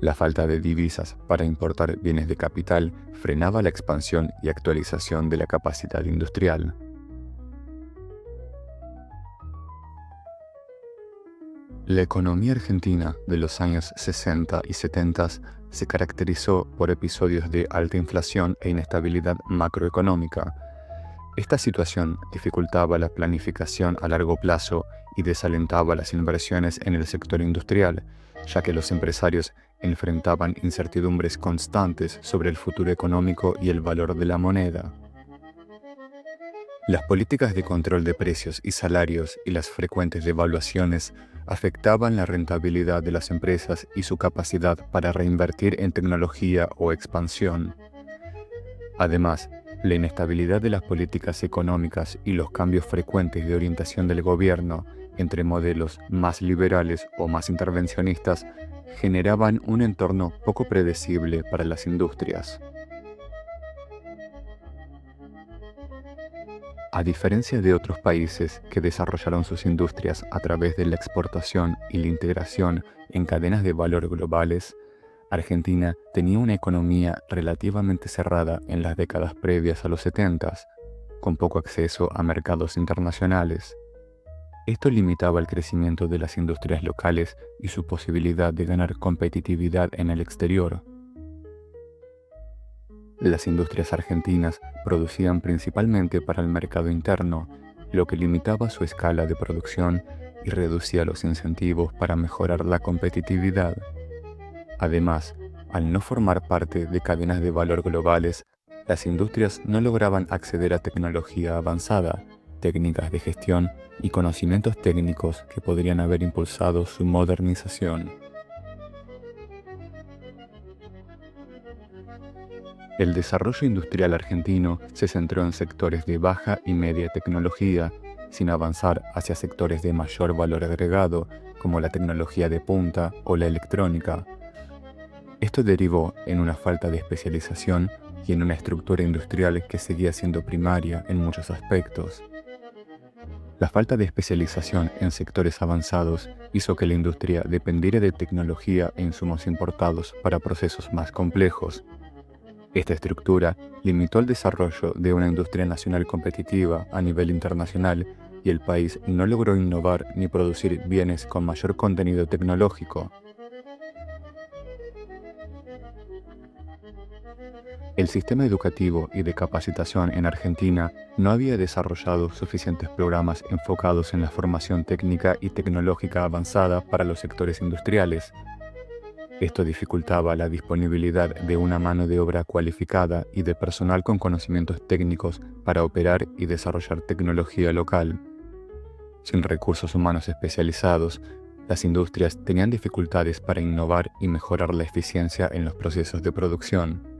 La falta de divisas para importar bienes de capital frenaba la expansión y actualización de la capacidad industrial. La economía argentina de los años 60 y 70 se caracterizó por episodios de alta inflación e inestabilidad macroeconómica. Esta situación dificultaba la planificación a largo plazo y desalentaba las inversiones en el sector industrial, ya que los empresarios enfrentaban incertidumbres constantes sobre el futuro económico y el valor de la moneda. Las políticas de control de precios y salarios y las frecuentes devaluaciones afectaban la rentabilidad de las empresas y su capacidad para reinvertir en tecnología o expansión. Además, la inestabilidad de las políticas económicas y los cambios frecuentes de orientación del gobierno entre modelos más liberales o más intervencionistas generaban un entorno poco predecible para las industrias. A diferencia de otros países que desarrollaron sus industrias a través de la exportación y la integración en cadenas de valor globales, Argentina tenía una economía relativamente cerrada en las décadas previas a los 70, con poco acceso a mercados internacionales. Esto limitaba el crecimiento de las industrias locales y su posibilidad de ganar competitividad en el exterior. Las industrias argentinas producían principalmente para el mercado interno, lo que limitaba su escala de producción y reducía los incentivos para mejorar la competitividad. Además, al no formar parte de cadenas de valor globales, las industrias no lograban acceder a tecnología avanzada, técnicas de gestión y conocimientos técnicos que podrían haber impulsado su modernización. El desarrollo industrial argentino se centró en sectores de baja y media tecnología, sin avanzar hacia sectores de mayor valor agregado, como la tecnología de punta o la electrónica. Esto derivó en una falta de especialización y en una estructura industrial que seguía siendo primaria en muchos aspectos. La falta de especialización en sectores avanzados hizo que la industria dependiera de tecnología e insumos importados para procesos más complejos. Esta estructura limitó el desarrollo de una industria nacional competitiva a nivel internacional y el país no logró innovar ni producir bienes con mayor contenido tecnológico. El sistema educativo y de capacitación en Argentina no había desarrollado suficientes programas enfocados en la formación técnica y tecnológica avanzada para los sectores industriales. Esto dificultaba la disponibilidad de una mano de obra cualificada y de personal con conocimientos técnicos para operar y desarrollar tecnología local. Sin recursos humanos especializados, las industrias tenían dificultades para innovar y mejorar la eficiencia en los procesos de producción.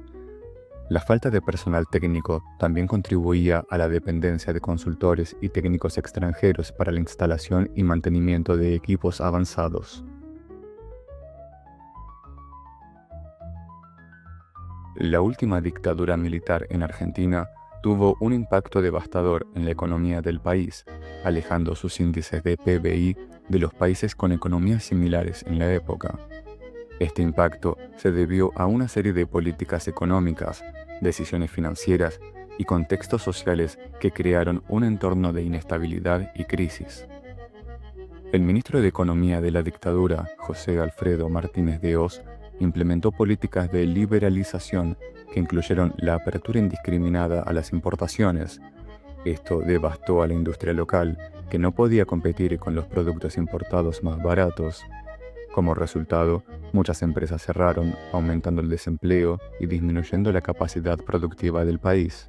La falta de personal técnico también contribuía a la dependencia de consultores y técnicos extranjeros para la instalación y mantenimiento de equipos avanzados. La última dictadura militar en Argentina tuvo un impacto devastador en la economía del país, alejando sus índices de PBI de los países con economías similares en la época. Este impacto se debió a una serie de políticas económicas, decisiones financieras y contextos sociales que crearon un entorno de inestabilidad y crisis. El ministro de Economía de la dictadura, José Alfredo Martínez de Hoz, implementó políticas de liberalización que incluyeron la apertura indiscriminada a las importaciones. Esto devastó a la industria local, que no podía competir con los productos importados más baratos. Como resultado, muchas empresas cerraron, aumentando el desempleo y disminuyendo la capacidad productiva del país.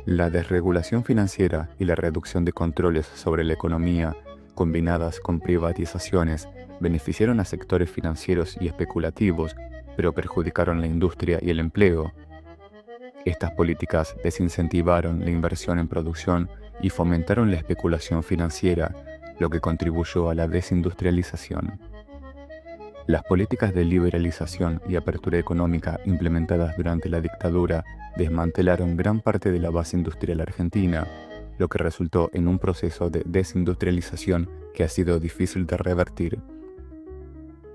La desregulación financiera y la reducción de controles sobre la economía, combinadas con privatizaciones, beneficiaron a sectores financieros y especulativos, pero perjudicaron la industria y el empleo. Estas políticas desincentivaron la inversión en producción y fomentaron la especulación financiera, lo que contribuyó a la desindustrialización. Las políticas de liberalización y apertura económica implementadas durante la dictadura desmantelaron gran parte de la base industrial argentina, lo que resultó en un proceso de desindustrialización que ha sido difícil de revertir.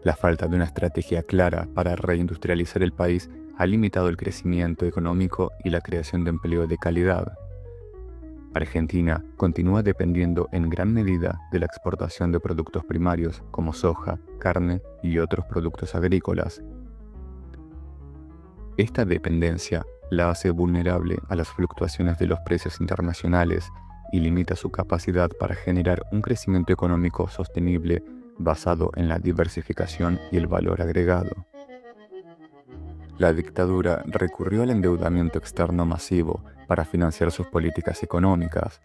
La falta de una estrategia clara para reindustrializar el país ha limitado el crecimiento económico y la creación de empleo de calidad. Argentina continúa dependiendo en gran medida de la exportación de productos primarios como soja, carne y otros productos agrícolas. Esta dependencia la hace vulnerable a las fluctuaciones de los precios internacionales y limita su capacidad para generar un crecimiento económico sostenible basado en la diversificación y el valor agregado. La dictadura recurrió al endeudamiento externo masivo para financiar sus políticas económicas.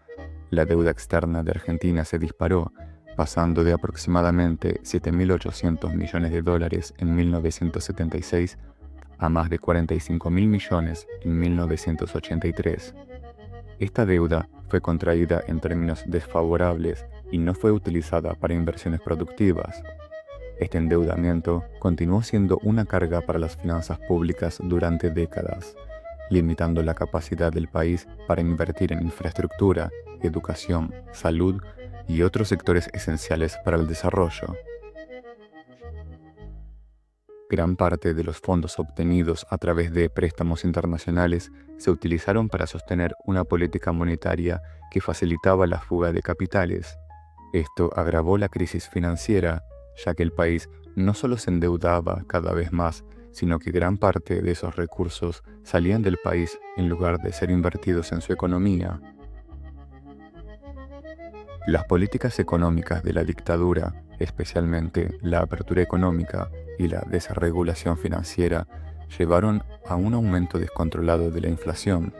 La deuda externa de Argentina se disparó, pasando de aproximadamente 7.800 millones de dólares en 1976 a más de 45.000 millones en 1983. Esta deuda fue contraída en términos desfavorables y no fue utilizada para inversiones productivas. Este endeudamiento continuó siendo una carga para las finanzas públicas durante décadas, limitando la capacidad del país para invertir en infraestructura, educación, salud y otros sectores esenciales para el desarrollo. Gran parte de los fondos obtenidos a través de préstamos internacionales se utilizaron para sostener una política monetaria que facilitaba la fuga de capitales. Esto agravó la crisis financiera, ya que el país no solo se endeudaba cada vez más, sino que gran parte de esos recursos salían del país en lugar de ser invertidos en su economía. Las políticas económicas de la dictadura, especialmente la apertura económica y la desregulación financiera, llevaron a un aumento descontrolado de la inflación.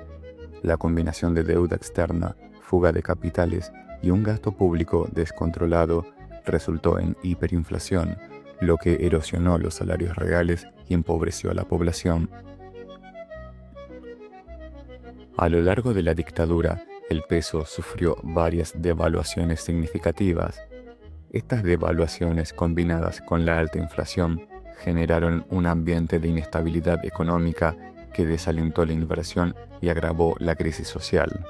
La combinación de deuda externa, fuga de capitales y un gasto público descontrolado resultó en hiperinflación, lo que erosionó los salarios reales y empobreció a la población. A lo largo de la dictadura, el peso sufrió varias devaluaciones significativas. Estas devaluaciones, combinadas con la alta inflación, generaron un ambiente de inestabilidad económica que desalentó la inversión y agravó la crisis social.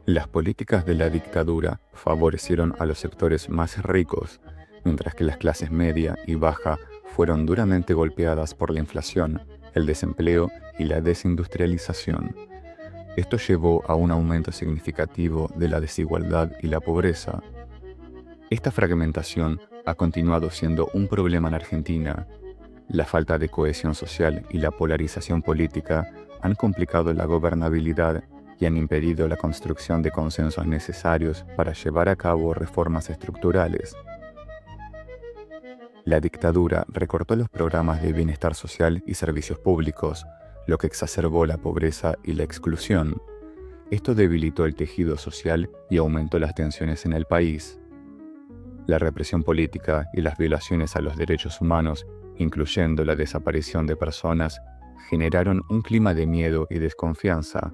Las políticas de la dictadura favorecieron a los sectores más ricos, mientras que las clases media y baja fueron duramente golpeadas por la inflación, el desempleo y la desindustrialización. Esto llevó a un aumento significativo de la desigualdad y la pobreza. Esta fragmentación ha continuado siendo un problema en Argentina. La falta de cohesión social y la polarización política han complicado la gobernabilidad y han impedido la construcción de consensos necesarios para llevar a cabo reformas estructurales. La dictadura recortó los programas de bienestar social y servicios públicos, lo que exacerbó la pobreza y la exclusión. Esto debilitó el tejido social y aumentó las tensiones en el país. La represión política y las violaciones a los derechos humanos, incluyendo la desaparición de personas, generaron un clima de miedo y desconfianza.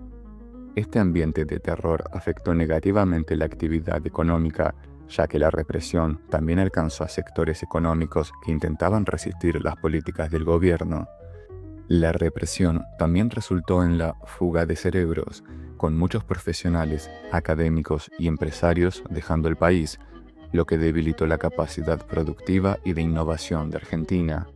Este ambiente de terror afectó negativamente la actividad económica, ya que la represión también alcanzó a sectores económicos que intentaban resistir las políticas del gobierno. La represión también resultó en la fuga de cerebros, con muchos profesionales, académicos y empresarios dejando el país, lo que debilitó la capacidad productiva y de innovación de Argentina.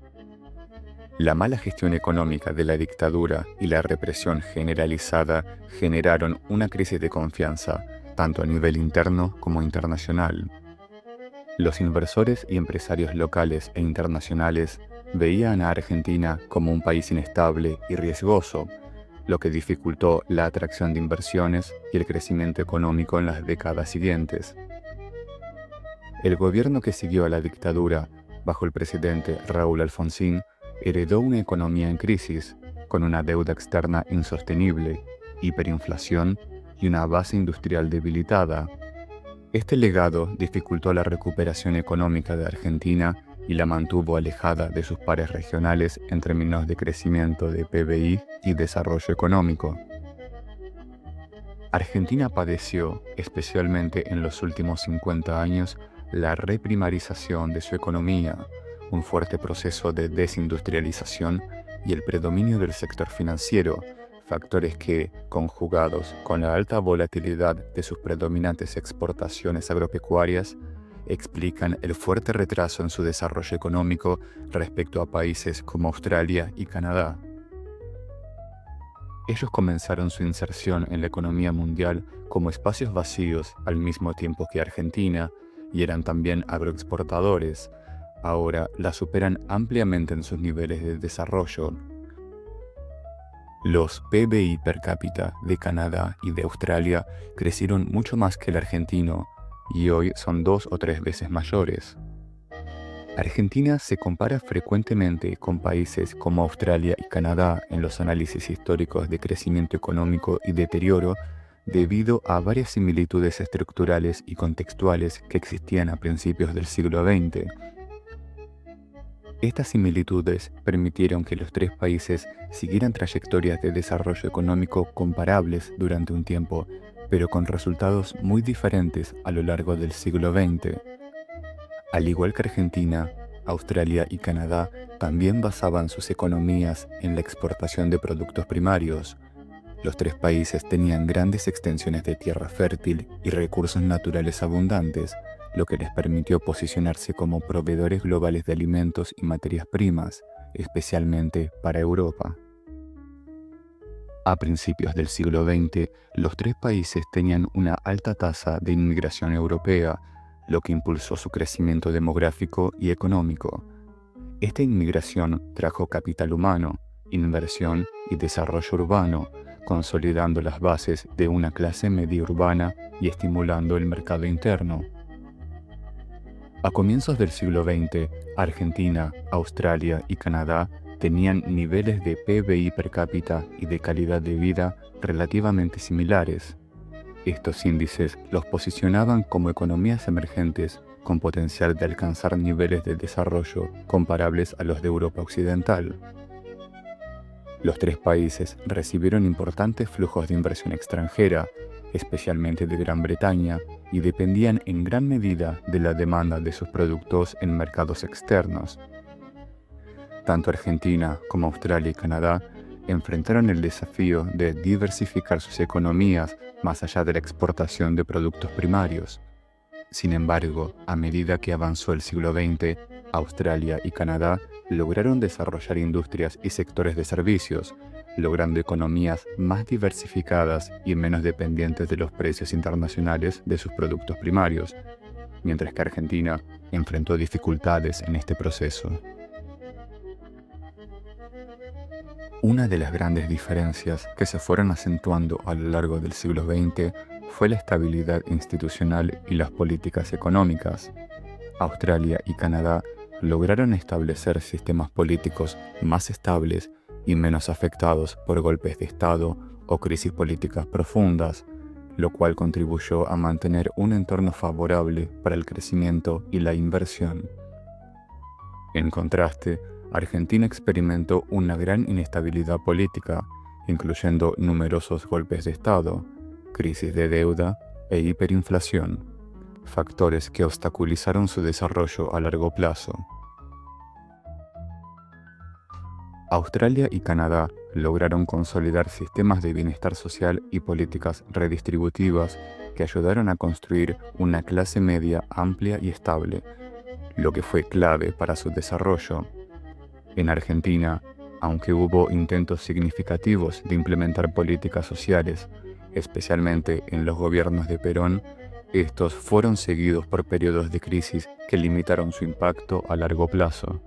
La mala gestión económica de la dictadura y la represión generalizada generaron una crisis de confianza, tanto a nivel interno como internacional. Los inversores y empresarios locales e internacionales veían a Argentina como un país inestable y riesgoso, lo que dificultó la atracción de inversiones y el crecimiento económico en las décadas siguientes. El gobierno que siguió a la dictadura, bajo el presidente Raúl Alfonsín, heredó una economía en crisis, con una deuda externa insostenible, hiperinflación y una base industrial debilitada. Este legado dificultó la recuperación económica de Argentina y la mantuvo alejada de sus pares regionales en términos de crecimiento de PBI y desarrollo económico. Argentina padeció, especialmente en los últimos 50 años, la reprimarización de su economía, un fuerte proceso de desindustrialización y el predominio del sector financiero, factores que, conjugados con la alta volatilidad de sus predominantes exportaciones agropecuarias, explican el fuerte retraso en su desarrollo económico respecto a países como Australia y Canadá. Ellos comenzaron su inserción en la economía mundial como espacios vacíos al mismo tiempo que Argentina y eran también agroexportadores. Ahora la superan ampliamente en sus niveles de desarrollo. Los PBI per cápita de Canadá y de Australia crecieron mucho más que el argentino y hoy son 2 o 3 veces mayores. Argentina se compara frecuentemente con países como Australia y Canadá en los análisis históricos de crecimiento económico y deterioro debido a varias similitudes estructurales y contextuales que existían a principios del siglo XX. Estas similitudes permitieron que los 3 países siguieran trayectorias de desarrollo económico comparables durante un tiempo, pero con resultados muy diferentes a lo largo del siglo XX. Al igual que Argentina, Australia y Canadá también basaban sus economías en la exportación de productos primarios. Los 3 países tenían grandes extensiones de tierra fértil y recursos naturales abundantes, lo que les permitió posicionarse como proveedores globales de alimentos y materias primas, especialmente para Europa. A principios del siglo XX, los 3 países tenían una alta tasa de inmigración europea, lo que impulsó su crecimiento demográfico y económico. Esta inmigración trajo capital humano, inversión y desarrollo urbano, consolidando las bases de una clase media urbana y estimulando el mercado interno. A comienzos del siglo XX, Argentina, Australia y Canadá tenían niveles de PBI per cápita y de calidad de vida relativamente similares. Estos índices los posicionaban como economías emergentes con potencial de alcanzar niveles de desarrollo comparables a los de Europa Occidental. Los 3 países recibieron importantes flujos de inversión extranjera, especialmente de Gran Bretaña, y dependían en gran medida de la demanda de sus productos en mercados externos. Tanto Argentina como Australia y Canadá enfrentaron el desafío de diversificar sus economías más allá de la exportación de productos primarios. Sin embargo, a medida que avanzó el siglo XX, Australia y Canadá lograron desarrollar industrias y sectores de servicios, logrando economías más diversificadas y menos dependientes de los precios internacionales de sus productos primarios, mientras que Argentina enfrentó dificultades en este proceso. Una de las grandes diferencias que se fueron acentuando a lo largo del siglo XX fue la estabilidad institucional y las políticas económicas. Australia y Canadá lograron establecer sistemas políticos más estables y menos afectados por golpes de Estado o crisis políticas profundas, lo cual contribuyó a mantener un entorno favorable para el crecimiento y la inversión. En contraste, Argentina experimentó una gran inestabilidad política, incluyendo numerosos golpes de Estado, crisis de deuda e hiperinflación, factores que obstaculizaron su desarrollo a largo plazo. Australia y Canadá lograron consolidar sistemas de bienestar social y políticas redistributivas que ayudaron a construir una clase media amplia y estable, lo que fue clave para su desarrollo. En Argentina, aunque hubo intentos significativos de implementar políticas sociales, especialmente en los gobiernos de Perón, estos fueron seguidos por periodos de crisis que limitaron su impacto a largo plazo.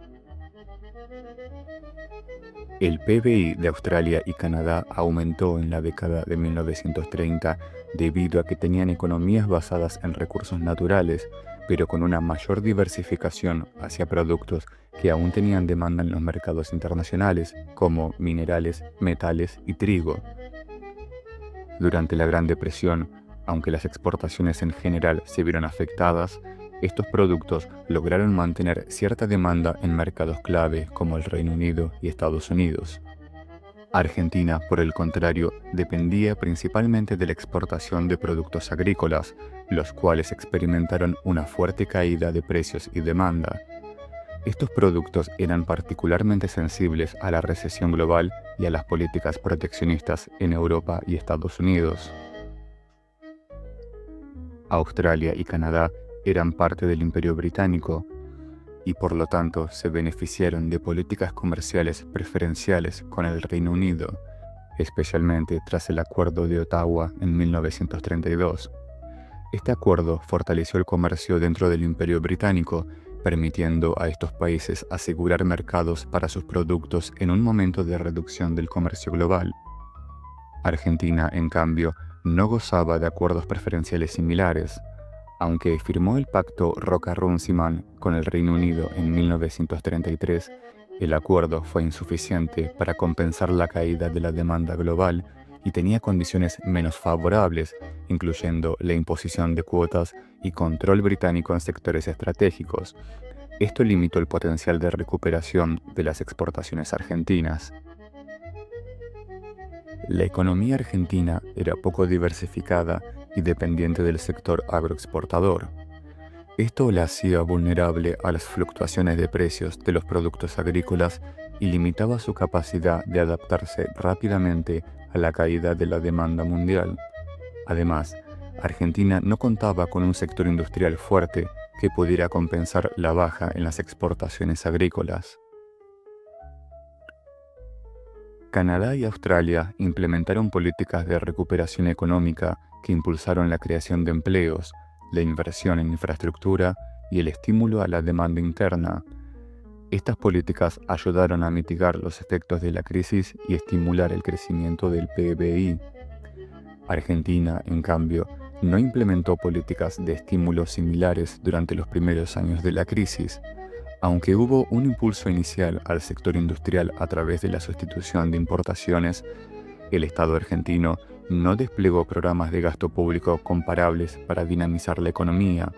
El PBI de Australia y Canadá aumentó en la década de 1930 debido a que tenían economías basadas en recursos naturales, pero con una mayor diversificación hacia productos que aún tenían demanda en los mercados internacionales, como minerales, metales y trigo. Durante la Gran Depresión, aunque las exportaciones en general se vieron afectadas, estos productos lograron mantener cierta demanda en mercados clave como el Reino Unido y Estados Unidos. Argentina, por el contrario, dependía principalmente de la exportación de productos agrícolas, los cuales experimentaron una fuerte caída de precios y demanda. Estos productos eran particularmente sensibles a la recesión global y a las políticas proteccionistas en Europa y Estados Unidos. Australia y Canadá eran parte del Imperio Británico y por lo tanto se beneficiaron de políticas comerciales preferenciales con el Reino Unido, especialmente tras el Acuerdo de Ottawa en 1932. Este acuerdo fortaleció el comercio dentro del Imperio Británico, permitiendo a estos países asegurar mercados para sus productos en un momento de reducción del comercio global. Argentina, en cambio, no gozaba de acuerdos preferenciales similares. Aunque firmó el Pacto Roca-Runciman con el Reino Unido en 1933, el acuerdo fue insuficiente para compensar la caída de la demanda global y tenía condiciones menos favorables, incluyendo la imposición de cuotas y control británico en sectores estratégicos. Esto limitó el potencial de recuperación de las exportaciones argentinas. La economía argentina era poco diversificada y dependiente del sector agroexportador. Esto la hacía vulnerable a las fluctuaciones de precios de los productos agrícolas y limitaba su capacidad de adaptarse rápidamente a la caída de la demanda mundial. Además, Argentina no contaba con un sector industrial fuerte que pudiera compensar la baja en las exportaciones agrícolas. Canadá y Australia implementaron políticas de recuperación económica que impulsaron la creación de empleos, la inversión en infraestructura y el estímulo a la demanda interna. Estas políticas ayudaron a mitigar los efectos de la crisis y estimular el crecimiento del PBI. Argentina, en cambio, no implementó políticas de estímulo similares durante los primeros años de la crisis. Aunque hubo un impulso inicial al sector industrial a través de la sustitución de importaciones, el Estado argentino no desplegó programas de gasto público comparables para dinamizar la economía.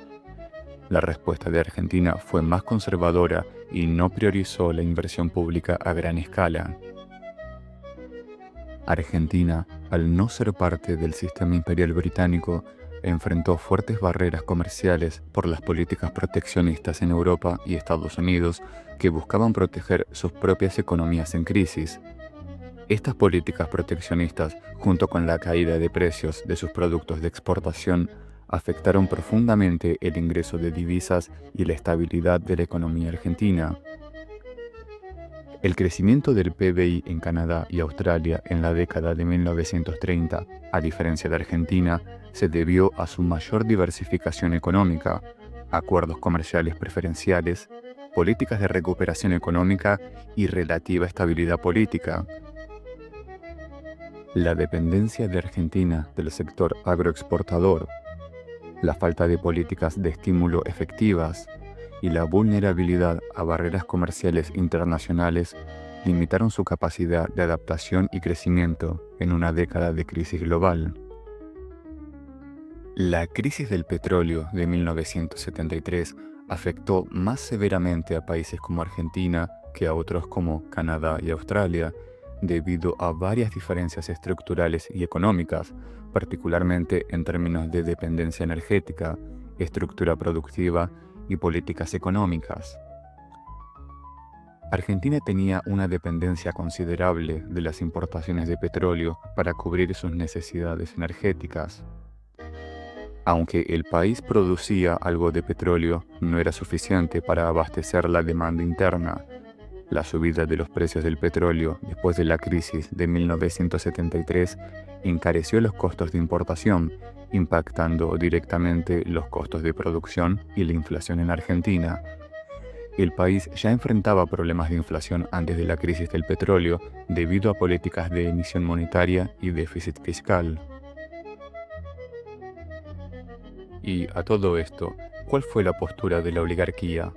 La respuesta de Argentina fue más conservadora y no priorizó la inversión pública a gran escala. Argentina, al no ser parte del sistema imperial británico, enfrentó fuertes barreras comerciales por las políticas proteccionistas en Europa y Estados Unidos que buscaban proteger sus propias economías en crisis. Estas políticas proteccionistas, junto con la caída de precios de sus productos de exportación, afectaron profundamente el ingreso de divisas y la estabilidad de la economía argentina. El crecimiento del PBI en Canadá y Australia en la década de 1930, a diferencia de Argentina, se debió a su mayor diversificación económica, acuerdos comerciales preferenciales, políticas de recuperación económica y relativa estabilidad política. La dependencia de Argentina del sector agroexportador, la falta de políticas de estímulo efectivas y la vulnerabilidad a barreras comerciales internacionales limitaron su capacidad de adaptación y crecimiento en una década de crisis global. La crisis del petróleo de 1973 afectó más severamente a países como Argentina que a otros como Canadá y Australia, debido a varias diferencias estructurales y económicas, particularmente en términos de dependencia energética, estructura productiva y políticas económicas. Argentina tenía una dependencia considerable de las importaciones de petróleo para cubrir sus necesidades energéticas. Aunque el país producía algo de petróleo, no era suficiente para abastecer la demanda interna. La subida de los precios del petróleo después de la crisis de 1973 encareció los costos de importación, impactando directamente los costos de producción y la inflación en Argentina. El país ya enfrentaba problemas de inflación antes de la crisis del petróleo debido a políticas de emisión monetaria y déficit fiscal. Y a todo esto, ¿Cuál fue la postura de la oligarquía?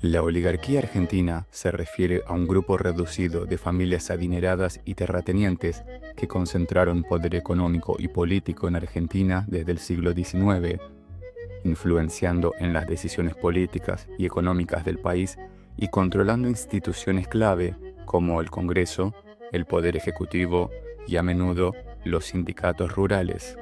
La oligarquía argentina se refiere a un grupo reducido de familias adineradas y terratenientes que concentraron poder económico y político en Argentina desde el siglo XIX, influenciando en las decisiones políticas y económicas del país y controlando instituciones clave como el Congreso, el Poder Ejecutivo y a menudo los sindicatos rurales.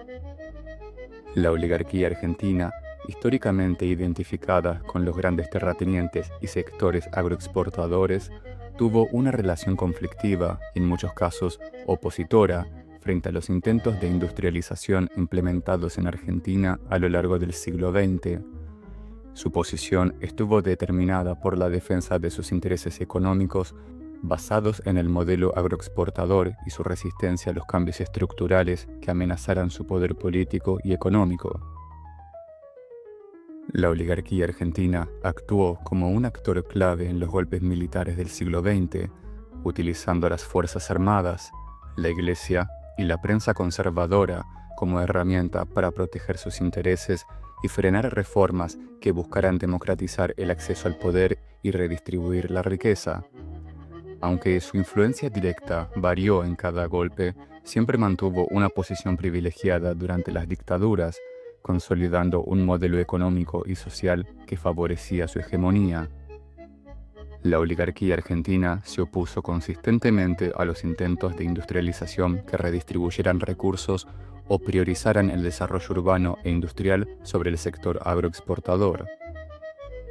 La oligarquía argentina, históricamente identificada con los grandes terratenientes y sectores agroexportadores, tuvo una relación conflictiva y en muchos casos opositora frente a los intentos de industrialización implementados en Argentina a lo largo del siglo XX. Su posición estuvo determinada por la defensa de sus intereses económicos basados en el modelo agroexportador y su resistencia a los cambios estructurales que amenazaran su poder político y económico. La oligarquía argentina actuó como un actor clave en los golpes militares del siglo XX, utilizando las Fuerzas Armadas, la Iglesia y la prensa conservadora como herramienta para proteger sus intereses y frenar reformas que buscaran democratizar el acceso al poder y redistribuir la riqueza. Aunque su influencia directa varió en cada golpe, siempre mantuvo una posición privilegiada durante las dictaduras, consolidando un modelo económico y social que favorecía su hegemonía. La oligarquía argentina se opuso consistentemente a los intentos de industrialización que redistribuyeran recursos o priorizaran el desarrollo urbano e industrial sobre el sector agroexportador.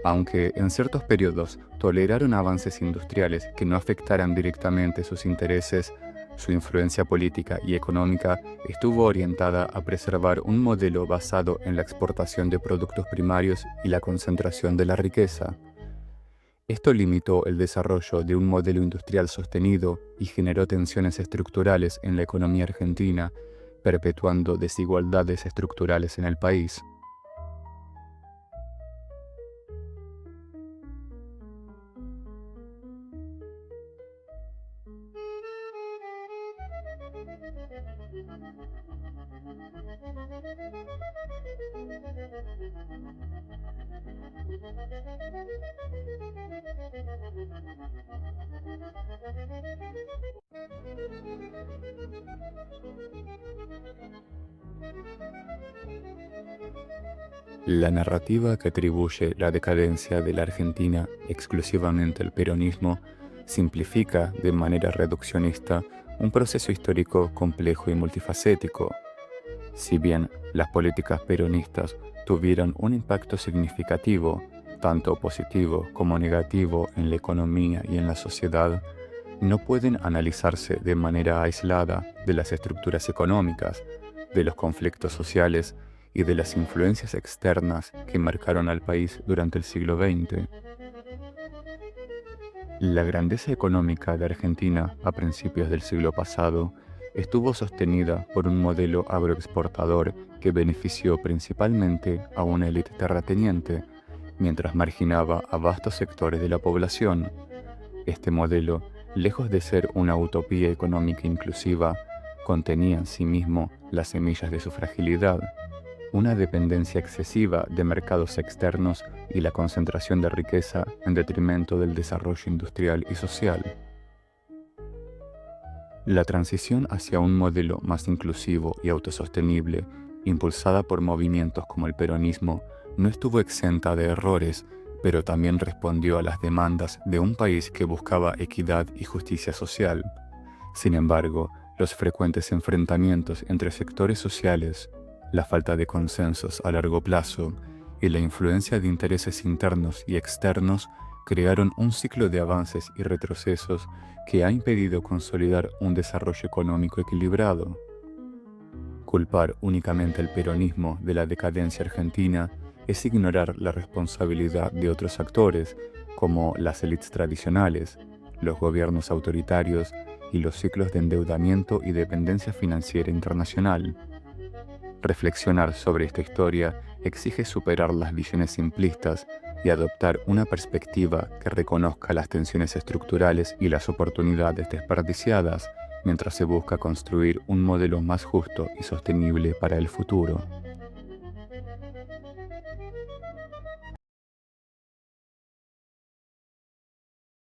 Aunque en ciertos periodos toleraron avances industriales que no afectaran directamente sus intereses, su influencia política y económica estuvo orientada a preservar un modelo basado en la exportación de productos primarios y la concentración de la riqueza. Esto limitó el desarrollo de un modelo industrial sostenido y generó tensiones estructurales en la economía argentina, perpetuando desigualdades estructurales en el país. La narrativa que atribuye la decadencia de la Argentina exclusivamente al peronismo simplifica de manera reduccionista un proceso histórico complejo y multifacético. Si bien las políticas peronistas tuvieron un impacto significativo, tanto positivo como negativo en la economía y en la sociedad, no pueden analizarse de manera aislada de las estructuras económicas, de los conflictos sociales y de las influencias externas que marcaron al país durante el siglo XX. La grandeza económica de Argentina a principios del siglo pasado estuvo sostenida por un modelo agroexportador que benefició principalmente a una élite terrateniente, mientras marginaba a vastos sectores de la población. Este modelo, lejos de ser una utopía económica inclusiva, contenía en sí mismo las semillas de su fragilidad, una dependencia excesiva de mercados externos y la concentración de riqueza en detrimento del desarrollo industrial y social. La transición hacia un modelo más inclusivo y autosostenible, impulsada por movimientos como el peronismo, no estuvo exenta de errores, pero también respondió a las demandas de un país que buscaba equidad y justicia social. Sin embargo, los frecuentes enfrentamientos entre sectores sociales, la falta de consensos a largo plazo y la influencia de intereses internos y externos crearon un ciclo de avances y retrocesos que ha impedido consolidar un desarrollo económico equilibrado. Culpar únicamente al peronismo de la decadencia argentina es ignorar la responsabilidad de otros actores, como las élites tradicionales, los gobiernos autoritarios y los ciclos de endeudamiento y dependencia financiera internacional. Reflexionar sobre esta historia exige superar las visiones simplistas y adoptar una perspectiva que reconozca las tensiones estructurales y las oportunidades desperdiciadas mientras se busca construir un modelo más justo y sostenible para el futuro.